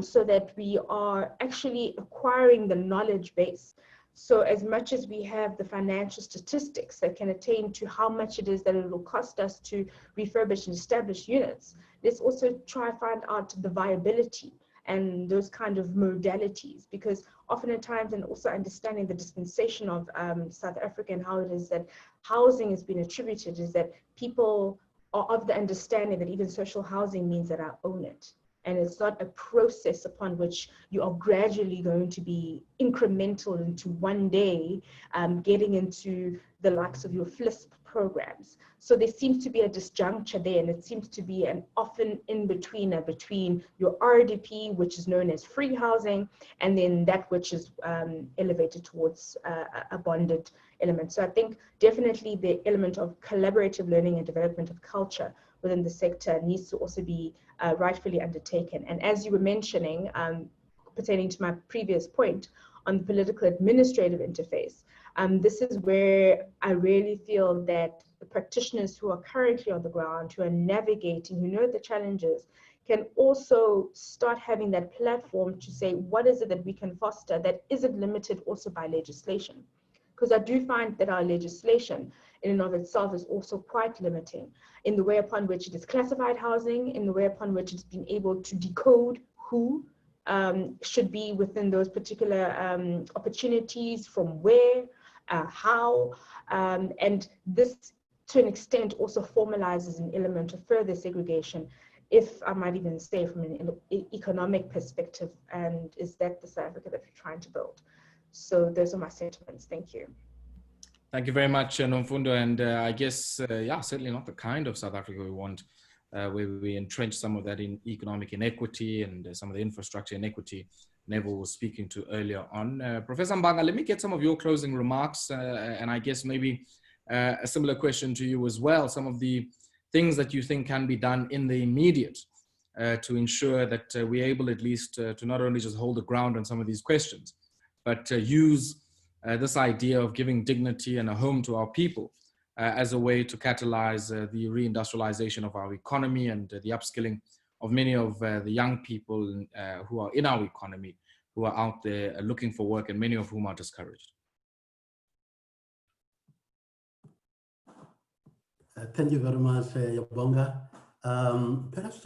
so that we are actually acquiring the knowledge base. So as much as we have the financial statistics that can attain to how much it is that it will cost us to refurbish and establish units, let's also try to find out the viability and those kind of modalities, because often at times, and also understanding the dispensation of South Africa and how it is that housing has been attributed, is that people are of the understanding that even social housing means that I own it. And it's not a process upon which you are gradually going to be incremental into one day getting into the likes of your FLISP programs. So there seems to be a disjuncture there, and it seems to be an often in-betweener between your RDP, which is known as free housing, and then that which is elevated towards a bonded element. So I think definitely the element of collaborative learning and development of culture within the sector needs to also be rightfully undertaken. And as you were mentioning, pertaining to my previous point on the political administrative interface, this is where I really feel that the practitioners who are currently on the ground, who are navigating, who know the challenges, can also start having that platform to say, what is it that we can foster that isn't limited also by legislation? Because I do find that our legislation in and of itself is also quite limiting in the way upon which it is classified housing, in the way upon which it's been able to decode who should be within those particular opportunities, from where, how, and this to an extent also formalizes an element of further segregation, if I might even say from an economic perspective, and is that the South Africa that we're trying to build? So those are my sentiments. Thank you. Thank you very much, Nomfundo. And I guess, yeah, certainly not the kind of South Africa we want, where we entrench some of that in economic inequity and some of the infrastructure inequity Neville was speaking to earlier on. Professor Mbanga, let me get some of your closing remarks, and I guess maybe a similar question to you as well. Some of the things that you think can be done in the immediate to ensure that we're able at least to not only just hold the ground on some of these questions, but use this idea of giving dignity and a home to our people as a way to catalyze the reindustrialization of our economy and the upskilling of many of the young people who are in our economy, who are out there looking for work, and many of whom are discouraged. Thank you very much, Yabonga. Perhaps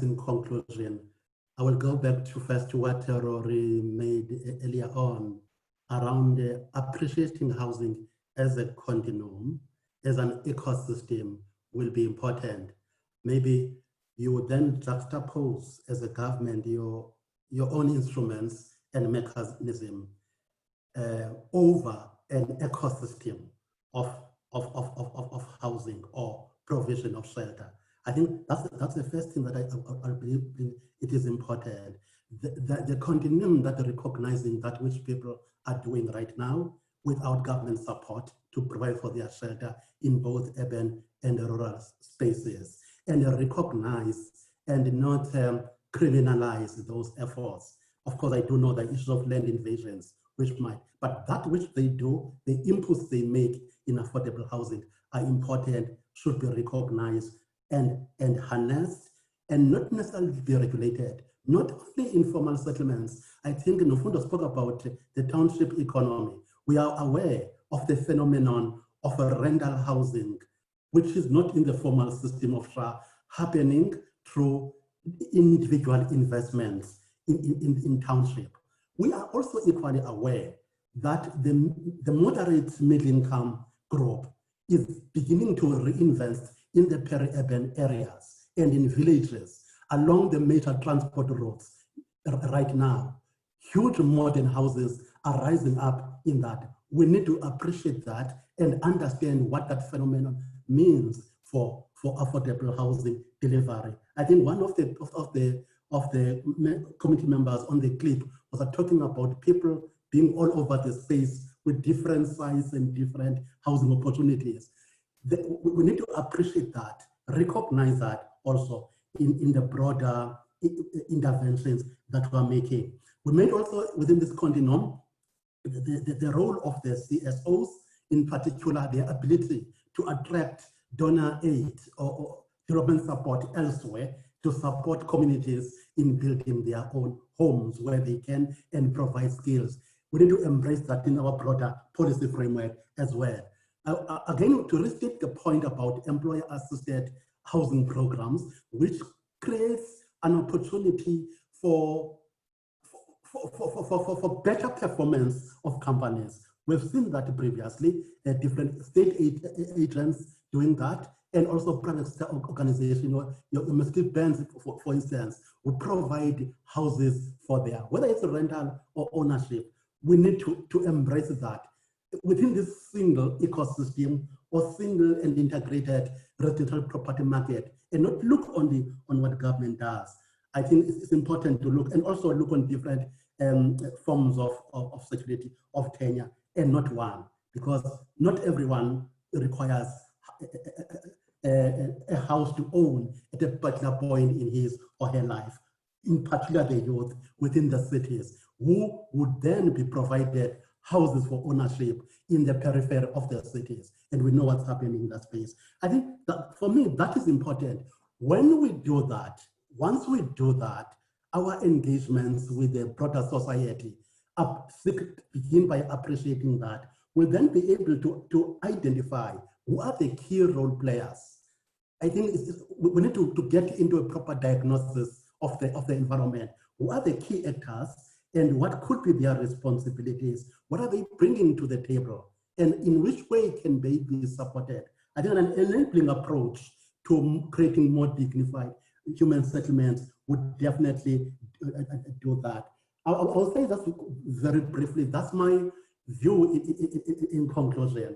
in conclusion, I will go back to first what Rory made earlier on around appreciating housing as a continuum, as an ecosystem will be important. Maybe you would then juxtapose as a government your own instruments and mechanism over an ecosystem of housing or provision of shelter. I think that's the first thing that I believe it is important. The continuum that recognizing that which people are doing right now without government support to provide for their shelter in both urban and rural spaces, and recognize and not criminalize those efforts. Of course, I do know the issue of land invasions, which might, but that which they do, the inputs they make in affordable housing are important, should be recognized and harnessed, and not necessarily be regulated. Not only informal settlements. I think Nomfundo spoke about the township economy. We are aware of the phenomenon of a rental housing, which is not in the formal system of SHA, happening through individual investments in township. We are also equally aware that the moderate middle income group is beginning to reinvest in the peri-urban areas and in villages along the major transport routes right now. Huge modern houses are rising up in that. We need to appreciate that and understand what that phenomenon means for affordable housing delivery. I think one of the committee members on the clip was talking about people being all over the space with different size and different housing opportunities. We need to appreciate that, recognize that also in the broader interventions that we're making. We made also within this continuum the role of the CSOs, in particular their ability to attract donor aid or development support elsewhere to support communities in building their own homes where they can and provide skills. We need to embrace that in our broader policy framework as well. Again, to restate the point about employer-assisted housing programs, which creates an opportunity for better performance of companies. We've seen that previously, different state agents doing that, and also private organizations. Your Mercedes-Benz, for instance, will provide houses for their, whether it's a rental or ownership. We need to embrace that. Within this single ecosystem or single and integrated residential property market, and not look only on what government does. I think it's important to look and also look on different forms of security, of tenure, and not one, because not everyone requires a house to own at a particular point in his or her life, in particular the youth within the cities, who would then be provided houses for ownership in the periphery of the cities. And we know what's happening in that space. I think that for me, that is important. When we do that, once we do that, our engagements with the broader society begin by appreciating that. We'll then be able to identify who are the key role players. I think we need to get into a proper diagnosis of the environment. Who are the key actors and what could be their responsibilities? What are they bringing to the table? And in which way can they be supported? I think an enabling approach to creating more dignified human settlements would definitely do that. I'll say that very briefly. That's my view in conclusion.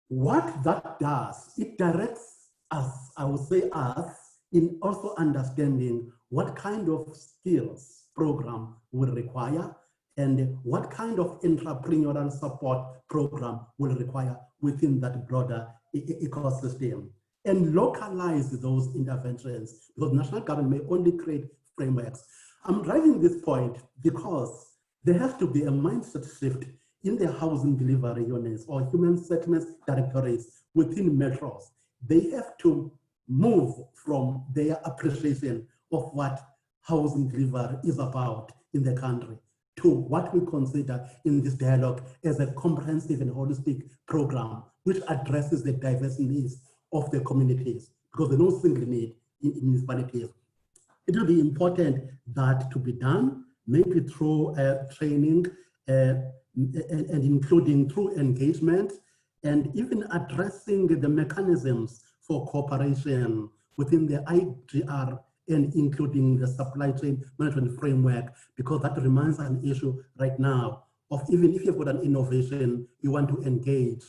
What that does, it directs us, I would say us, in also understanding what kind of skills program will require and what kind of entrepreneurial support program will require within that broader ecosystem, and localize those interventions, because national government may only create frameworks. I'm driving this point because there has to be a mindset shift in the housing delivery units or human settlements directorates within metros. They have to move from their appreciation of what housing delivery is about in the country to what we consider in this dialogue as a comprehensive and holistic program which addresses the diverse needs of the communities, because there's no single need in municipalities. It will be important that to be done, maybe through training and including through engagement, and even addressing the mechanisms for cooperation within the IGR and including the supply chain management framework, because that remains an issue right now of even if you've got an innovation you want to engage.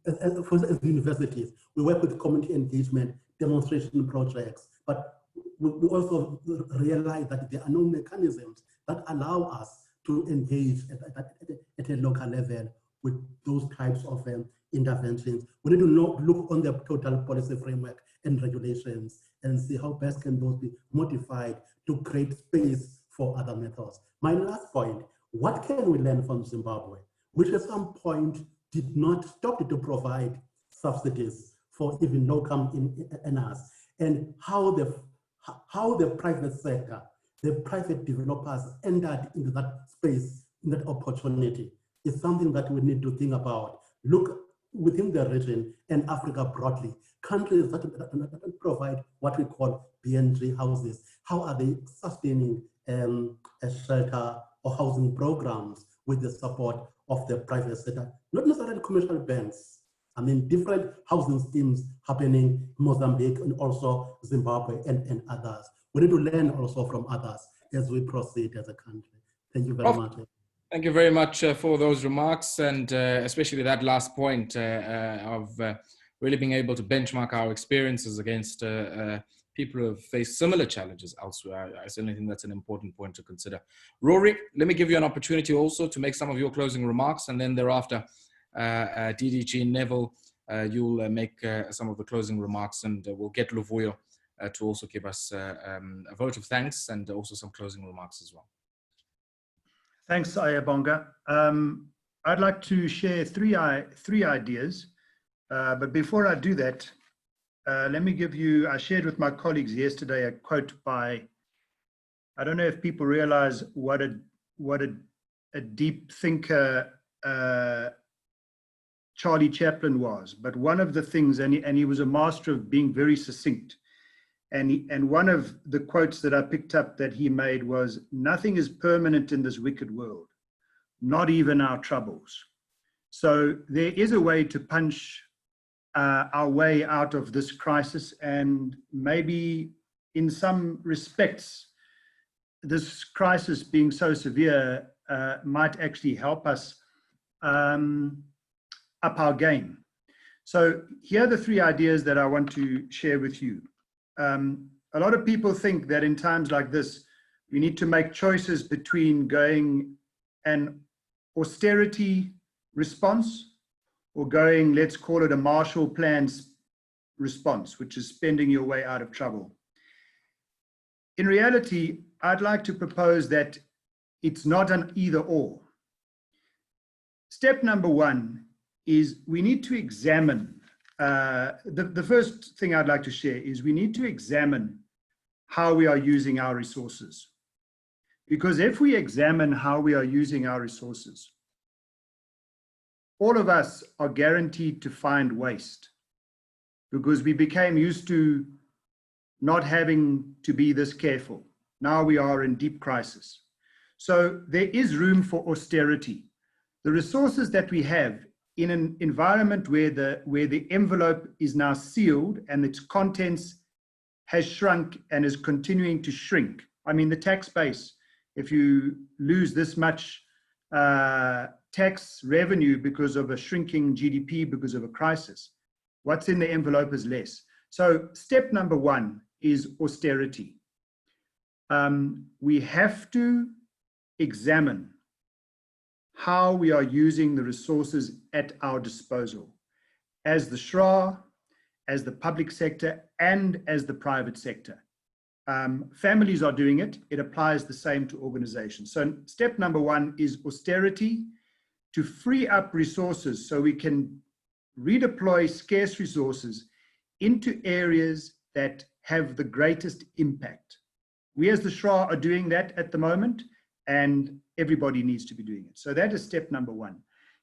For instance, universities, we work with community engagement demonstration projects, but we also realize that there are no mechanisms that allow us to engage at a local level with those types of interventions. We need to look on the total policy framework and regulations and see how best can those be modified to create space for other methods. My last point, what can we learn from Zimbabwe, which at some point did not stop to provide subsidies for even low-income earners, and how the private sector, the private developers entered into that space, in that opportunity, is something that we need to think about. Look within the region and Africa broadly, countries that provide what we call BNG houses, how are they sustaining a shelter or housing programs with the support of the private sector, not necessarily commercial banks. I mean, different housing schemes happening in Mozambique and also Zimbabwe and others. We need to learn also from others as we proceed as a country. Thank you very much. Thank you very much for those remarks, and especially that last point of really being able to benchmark our experiences against people who have faced similar challenges elsewhere. I certainly think that's an important point to consider. Rory, let me give you an opportunity also to make some of your closing remarks, and then thereafter, DDG Neville, you'll make some of the closing remarks, and we'll get Luvuyo to also give us a vote of thanks and also some closing remarks as well. Thanks, Ayabonga. I'd like to share three ideas, but before I do that, let me give you, I shared with my colleagues yesterday a quote by, I don't know if people realize what a deep thinker Charlie Chaplin was, but one of the things, and he was a master of being very succinct, and one of the quotes that I picked up that he made was, "Nothing is permanent in this wicked world, not even our troubles." So there is a way to punch our way out of this crisis, and maybe in some respects, this crisis being so severe might actually help us up our game. So here are the three ideas that I want to share with you. A lot of people think that in times like this, we need to make choices between going an austerity response or going, let's call it a Marshall Plan response, which is spending your way out of trouble. In reality, I'd like to propose that it's not an either or. Step number one is we need to examine, the first thing I'd like to share is we need to examine how we are using our resources. Because if we examine how we are using our resources, all of us are guaranteed to find waste because we became used to not having to be this careful. Now we are in deep crisis. So there is room for austerity. The resources that we have in an environment where the envelope is now sealed and its contents has shrunk and is continuing to shrink. I mean, the tax base, if you lose this much tax revenue because of a shrinking GDP, because of a crisis, what's in the envelope is less. So step number one is austerity. We have to examine how we are using the resources at our disposal as the SHRA, as the public sector, and as the private sector. Families are doing it. It applies the same to organizations. So step number one is austerity to free up resources so we can redeploy scarce resources into areas that have the greatest impact. We as the SHRA are doing that at the moment, and everybody needs to be doing it. So that is step number one.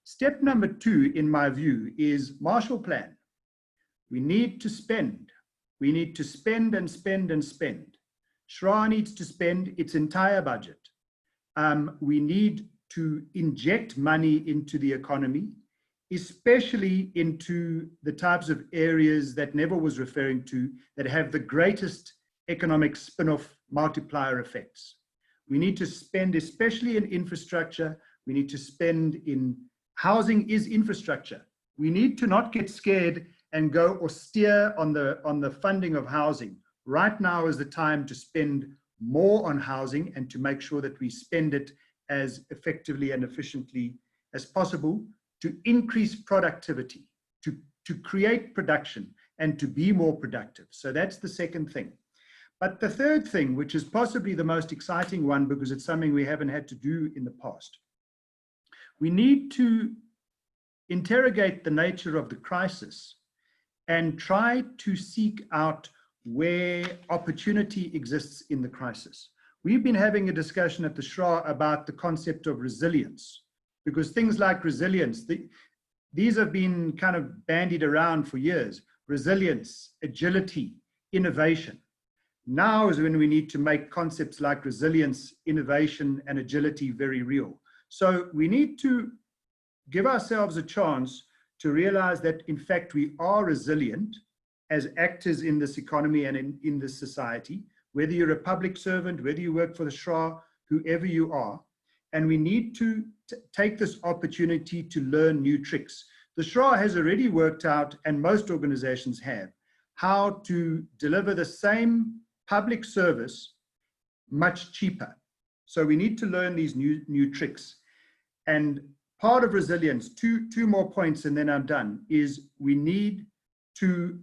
Step number two, in my view, is Marshall Plan. We need to spend. We need to spend and spend and spend. SHRA needs to spend its entire budget. We need to inject money into the economy, especially into the types of areas that Neville was referring to that have the greatest economic spin-off multiplier effects. We need to spend especially in infrastructure. We need to spend in housing is infrastructure. We need to not get scared and go austere on the funding of housing. Right now is the time to spend more on housing and to make sure that we spend it as effectively and efficiently as possible to increase productivity, to create production and to be more productive. So that's the second thing. But the third thing, which is possibly the most exciting one because it's something we haven't had to do in the past, we need to interrogate the nature of the crisis and try to seek out where opportunity exists in the crisis. We've been having a discussion at the SHRA about the concept of resilience, because things like resilience, these have been kind of bandied around for years. Resilience, agility, innovation. Now is when we need to make concepts like resilience, innovation, and agility very real. So we need to give ourselves a chance to realize that, in fact, we are resilient as actors in this economy and in this society, whether you're a public servant, whether you work for the SHRA, whoever you are. And we need to take this opportunity to learn new tricks. The SHRA has already worked out, and most organizations have, how to deliver the same public service much cheaper. So we need to learn these new tricks. And part of resilience, two more points and then I'm done, is we need to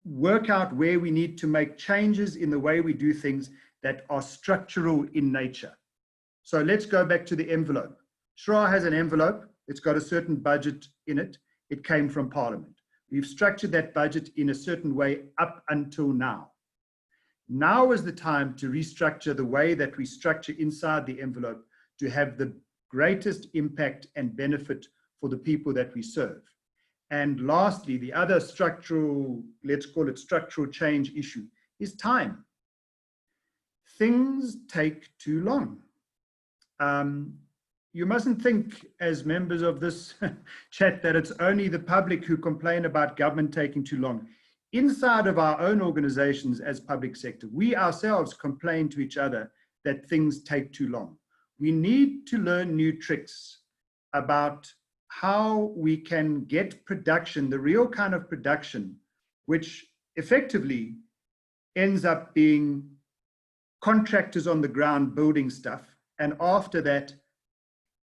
work out where we need to make changes in the way we do things that are structural in nature. So let's go back to the envelope. SHRA has an envelope. It's got a certain budget in it. It came from Parliament. We've structured that budget in a certain way up until now. Now is the time to restructure the way that we structure inside the envelope to have the greatest impact and benefit for the people that we serve. And lastly, the other structural, let's call it structural change issue, is time. Things take too long. You mustn't think as members of this chat that it's only the public who complain about government taking too long. Inside of our own organizations as public sector, we ourselves complain to each other that things take too long. We need to learn new tricks about how we can get production, the real kind of production, which effectively ends up being contractors on the ground building stuff, and after that,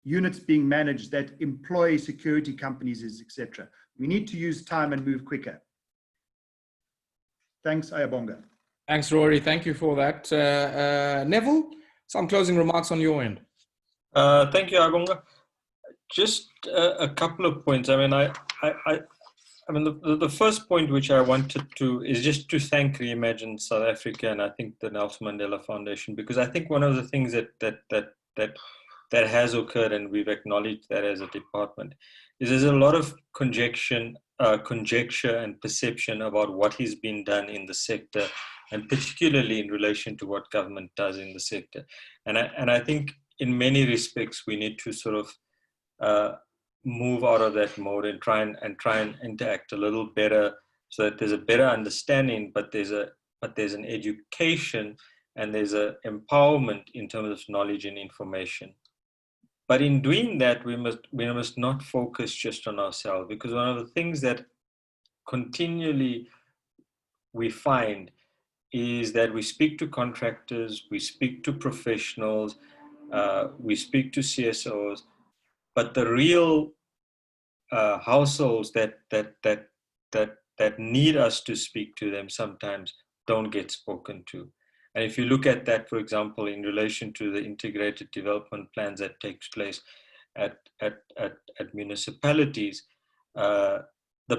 units being managed that employ security companies, etc. We need to use time and move quicker. Thanks, Ayabonga. Thanks, Rory. Thank you for that. Neville, some closing remarks on your end. Thank you, Ayabonga. Just a couple of points. I mean, the first point which I wanted to is just to thank Reimagine South Africa, and I think the Nelson Mandela Foundation, because I think one of the things that has occurred, and we've acknowledged that as a department, is there's a lot of conjecture and perception about what has been done in the sector, and particularly in relation to what government does in the sector. And I think in many respects we need to sort of move out of that mode and try and interact a little better, so that there's a better understanding, but there's an education and there's a empowerment in terms of knowledge and information. But in doing that, we must not focus just on ourselves, because one of the things that continually we find is that we speak to contractors, we speak to professionals, we speak to CSOs, but the real households that need us to speak to them sometimes don't get spoken to. And if you look at that, for example, in relation to the integrated development plans that takes place at municipalities, the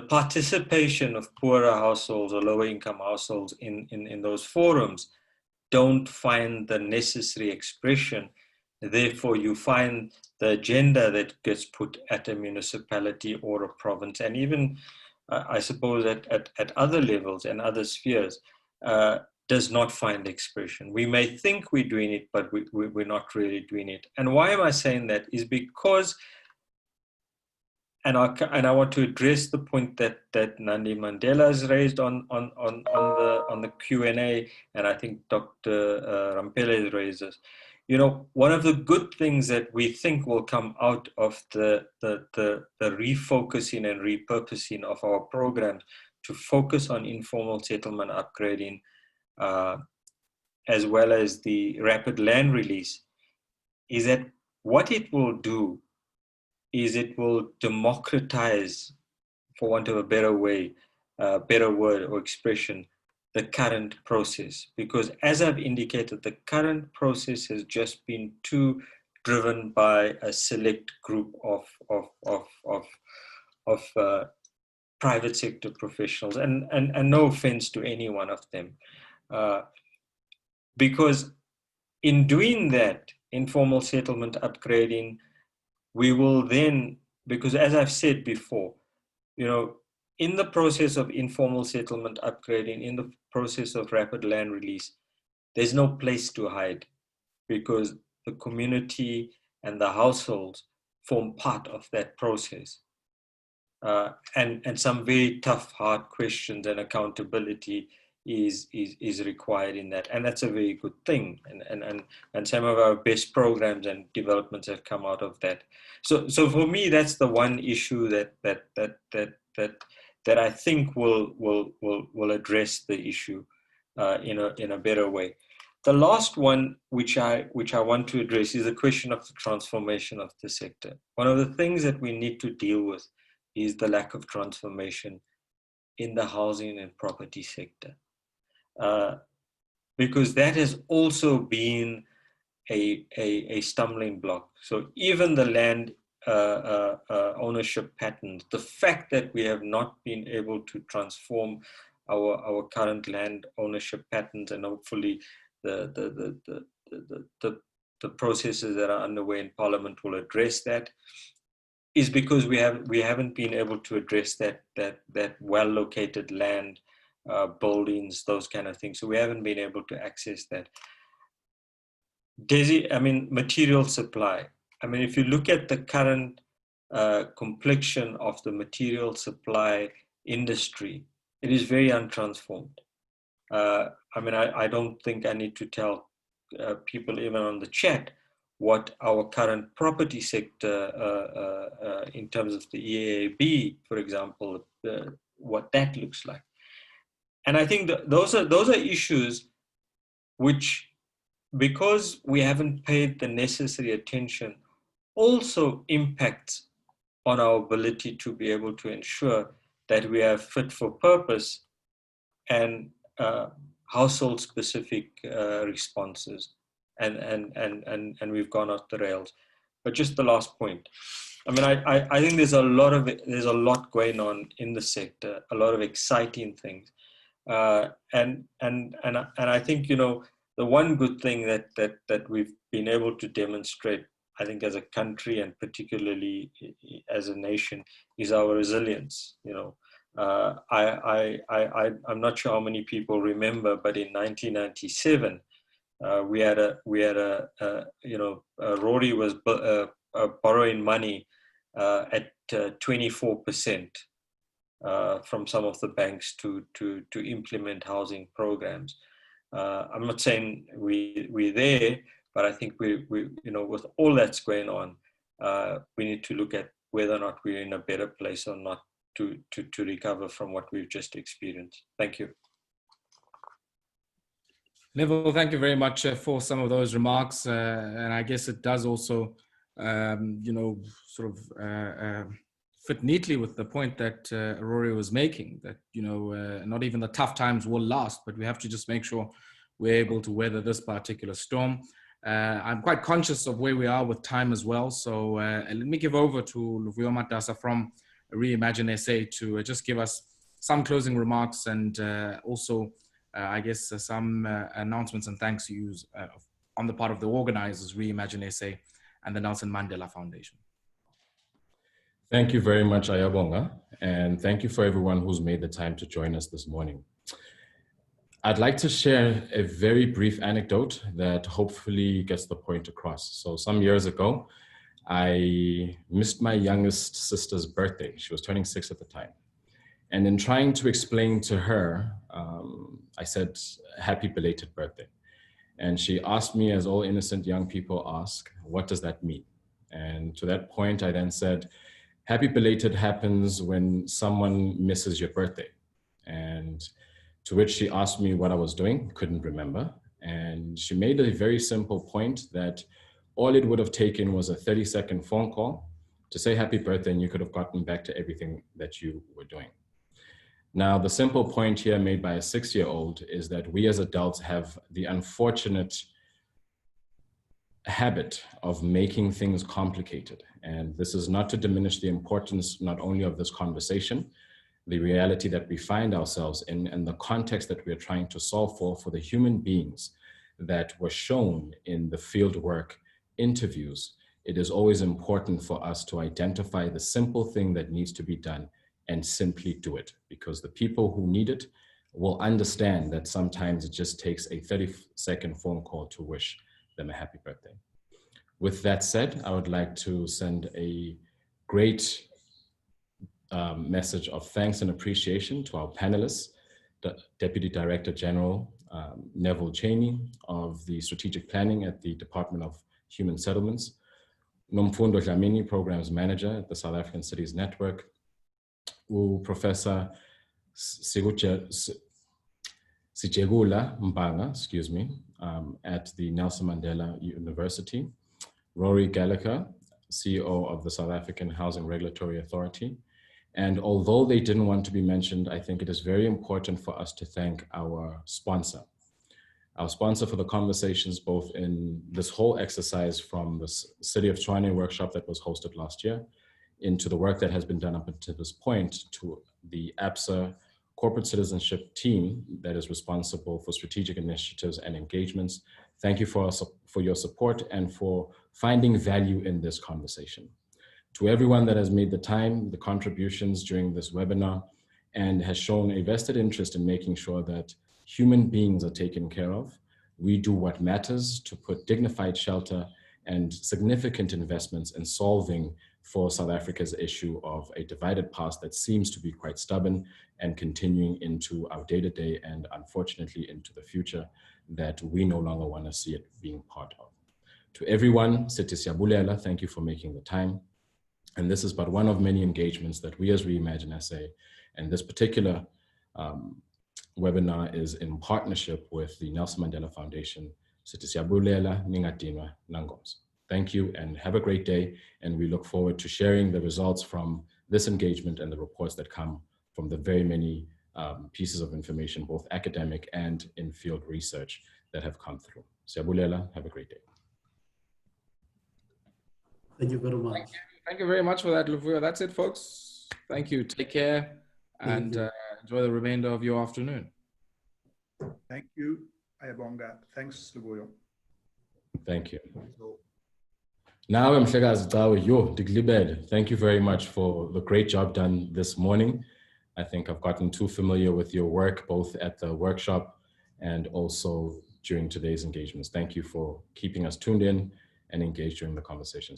participation of poorer households or lower income households in those forums don't find the necessary expression. Therefore, you find the agenda that gets put at a municipality or a province, and even, I suppose, at other levels and other spheres, does not find expression. We may think we're doing it, but we're not really doing it. And why am I saying that? Is because, and I want to address the point that Nandi Mandela has raised on the Q&A, and I think Dr. Rampele raises. You know, one of the good things that we think will come out of the refocusing and repurposing of our programs to focus on informal settlement upgrading, as well as the rapid land release, is that what it will do is it will democratize, for want of a better way, better word or expression, the current process. Because as I've indicated, the current process has just been too driven by a select group of private sector professionals, and no offense to any one of them. Because in doing that informal settlement upgrading, we will then, because as I've said before, you know, in the process of informal settlement upgrading, in the process of rapid land release, there's no place to hide, because the community and the households form part of that process. And some very tough, hard questions and accountability is required in that, and that's a very good thing. And some of our best programs and developments have come out of that. So for me, that's the one issue that I think will address the issue in a better way. The last one, which I want to address, is the question of the transformation of the sector. One of the things that we need to deal with is the lack of transformation in the housing and property sector, because that has also been a stumbling block. So even the land ownership patterns, the fact that we have not been able to transform our current land ownership patterns, and hopefully the processes that are underway in Parliament will address that, is because we haven't been able to address that well-located land, buildings, those kind of things. So we haven't been able to access that. Material supply. I mean, if you look at the current complexion of the material supply industry, it is very untransformed. I don't think I need to tell people even on the chat what our current property sector, in terms of the EAB, for example, what that looks like. And I think that those are issues which, because we haven't paid the necessary attention, also impacts on our ability to be able to ensure that we have fit for purpose and household specific responses, and we've gone off the rails. But just the last point, I mean, I think there's a lot going on in the sector, a lot of exciting things, and I think, you know, the one good thing that we've been able to demonstrate, I think, as a country and particularly as a nation, is our resilience. You know, I'm not sure how many people remember, but in 1997, we had a Rory was borrowing money at 24% from some of the banks to implement housing programs. I'm not saying we're there, but I think we you know, with all that's going on, we need to look at whether or not we're in a better place or not to recover from what we've just experienced. Thank you. Neville, thank you very much for some of those remarks, and I guess it does also, you know, sort of fit neatly with the point that Rory was making, that, you know, not even the tough times will last, but we have to just make sure we're able to weather this particular storm. I'm quite conscious of where we are with time as well, so let me give over to Luvuyo Matasa from Reimagine SA to just give us some closing remarks and also I guess some announcements and thanks yous on the part of the organizers, Reimagine SA and the Nelson Mandela Foundation. Thank you very much, Ayabonga, and thank you for everyone who's made the time to join us this morning. I'd like to share a very brief anecdote that hopefully gets the point across. So some years ago, I missed my youngest sister's birthday. She was turning 6 at the time. And in trying to explain to her, I said, happy belated birthday. And she asked me, as all innocent young people ask, what does that mean? And to that point, I then said, happy belated happens when someone misses your birthday. And to which she asked me what I was doing, couldn't remember. And she made a very simple point that all it would have taken was a 30-second phone call to say happy birthday, and you could have gotten back to everything that you were doing. Now, the simple point here made by a 6-year-old is that we as adults have the unfortunate habit of making things complicated. And this is not to diminish the importance not only of this conversation, the reality that we find ourselves in, and the context that we're trying to solve for the human beings that were shown in the fieldwork interviews. It is always important for us to identify the simple thing that needs to be done and simply do it, because the people who need it will understand that sometimes it just takes a 30-second phone call to wish them a happy birthday. With that said, I would like to send a great message of thanks and appreciation to our panelists, the Deputy Director General Neville Cheney of the Strategic Planning at the Department of Human Settlements, Nomfundo Dlamini, Programs Manager at the South African Cities Network, Professor Sijegula Mbanga, at the Nelson Mandela University, Rory Gallagher, CEO of the South African Housing Regulatory Authority. And although they didn't want to be mentioned, I think it is very important for us to thank our sponsor. Our sponsor for the conversations, both in this whole exercise from the City of Tshwane workshop that was hosted last year, into the work that has been done up until this point, to the APSA corporate citizenship team that is responsible for strategic initiatives and engagements. Thank you for your support and for finding value in this conversation. To everyone that has made the time, the contributions during this webinar, and has shown a vested interest in making sure that human beings are taken care of, we do what matters to put dignified shelter and significant investments in solving for South Africa's issue of a divided past that seems to be quite stubborn and continuing into our day-to-day and unfortunately into the future that we no longer want to see it being part of. To everyone, Sithi siyabulela, thank you for making the time. And this is but one of many engagements that we as Reimagine SA, and this particular webinar is in partnership with the Nelson Mandela Foundation. Sithi siyabulela, ningadinwa nangoms. Thank you and have a great day. And we look forward to sharing the results from this engagement and the reports that come from the very many pieces of information, both academic and in field research that have come through. Siyabulela, have a great day. Thank you very much. Thank you very much for that, Luvuyo. That's it, folks. Thank you. Take care and enjoy the remainder of your afternoon. Thank you, Ayabonga. Thanks, Luvuyo. Thank you. Now, thank you very much for the great job done this morning. I think I've gotten too familiar with your work, both at the workshop and also during today's engagements. Thank you for keeping us tuned in and engaged during the conversation.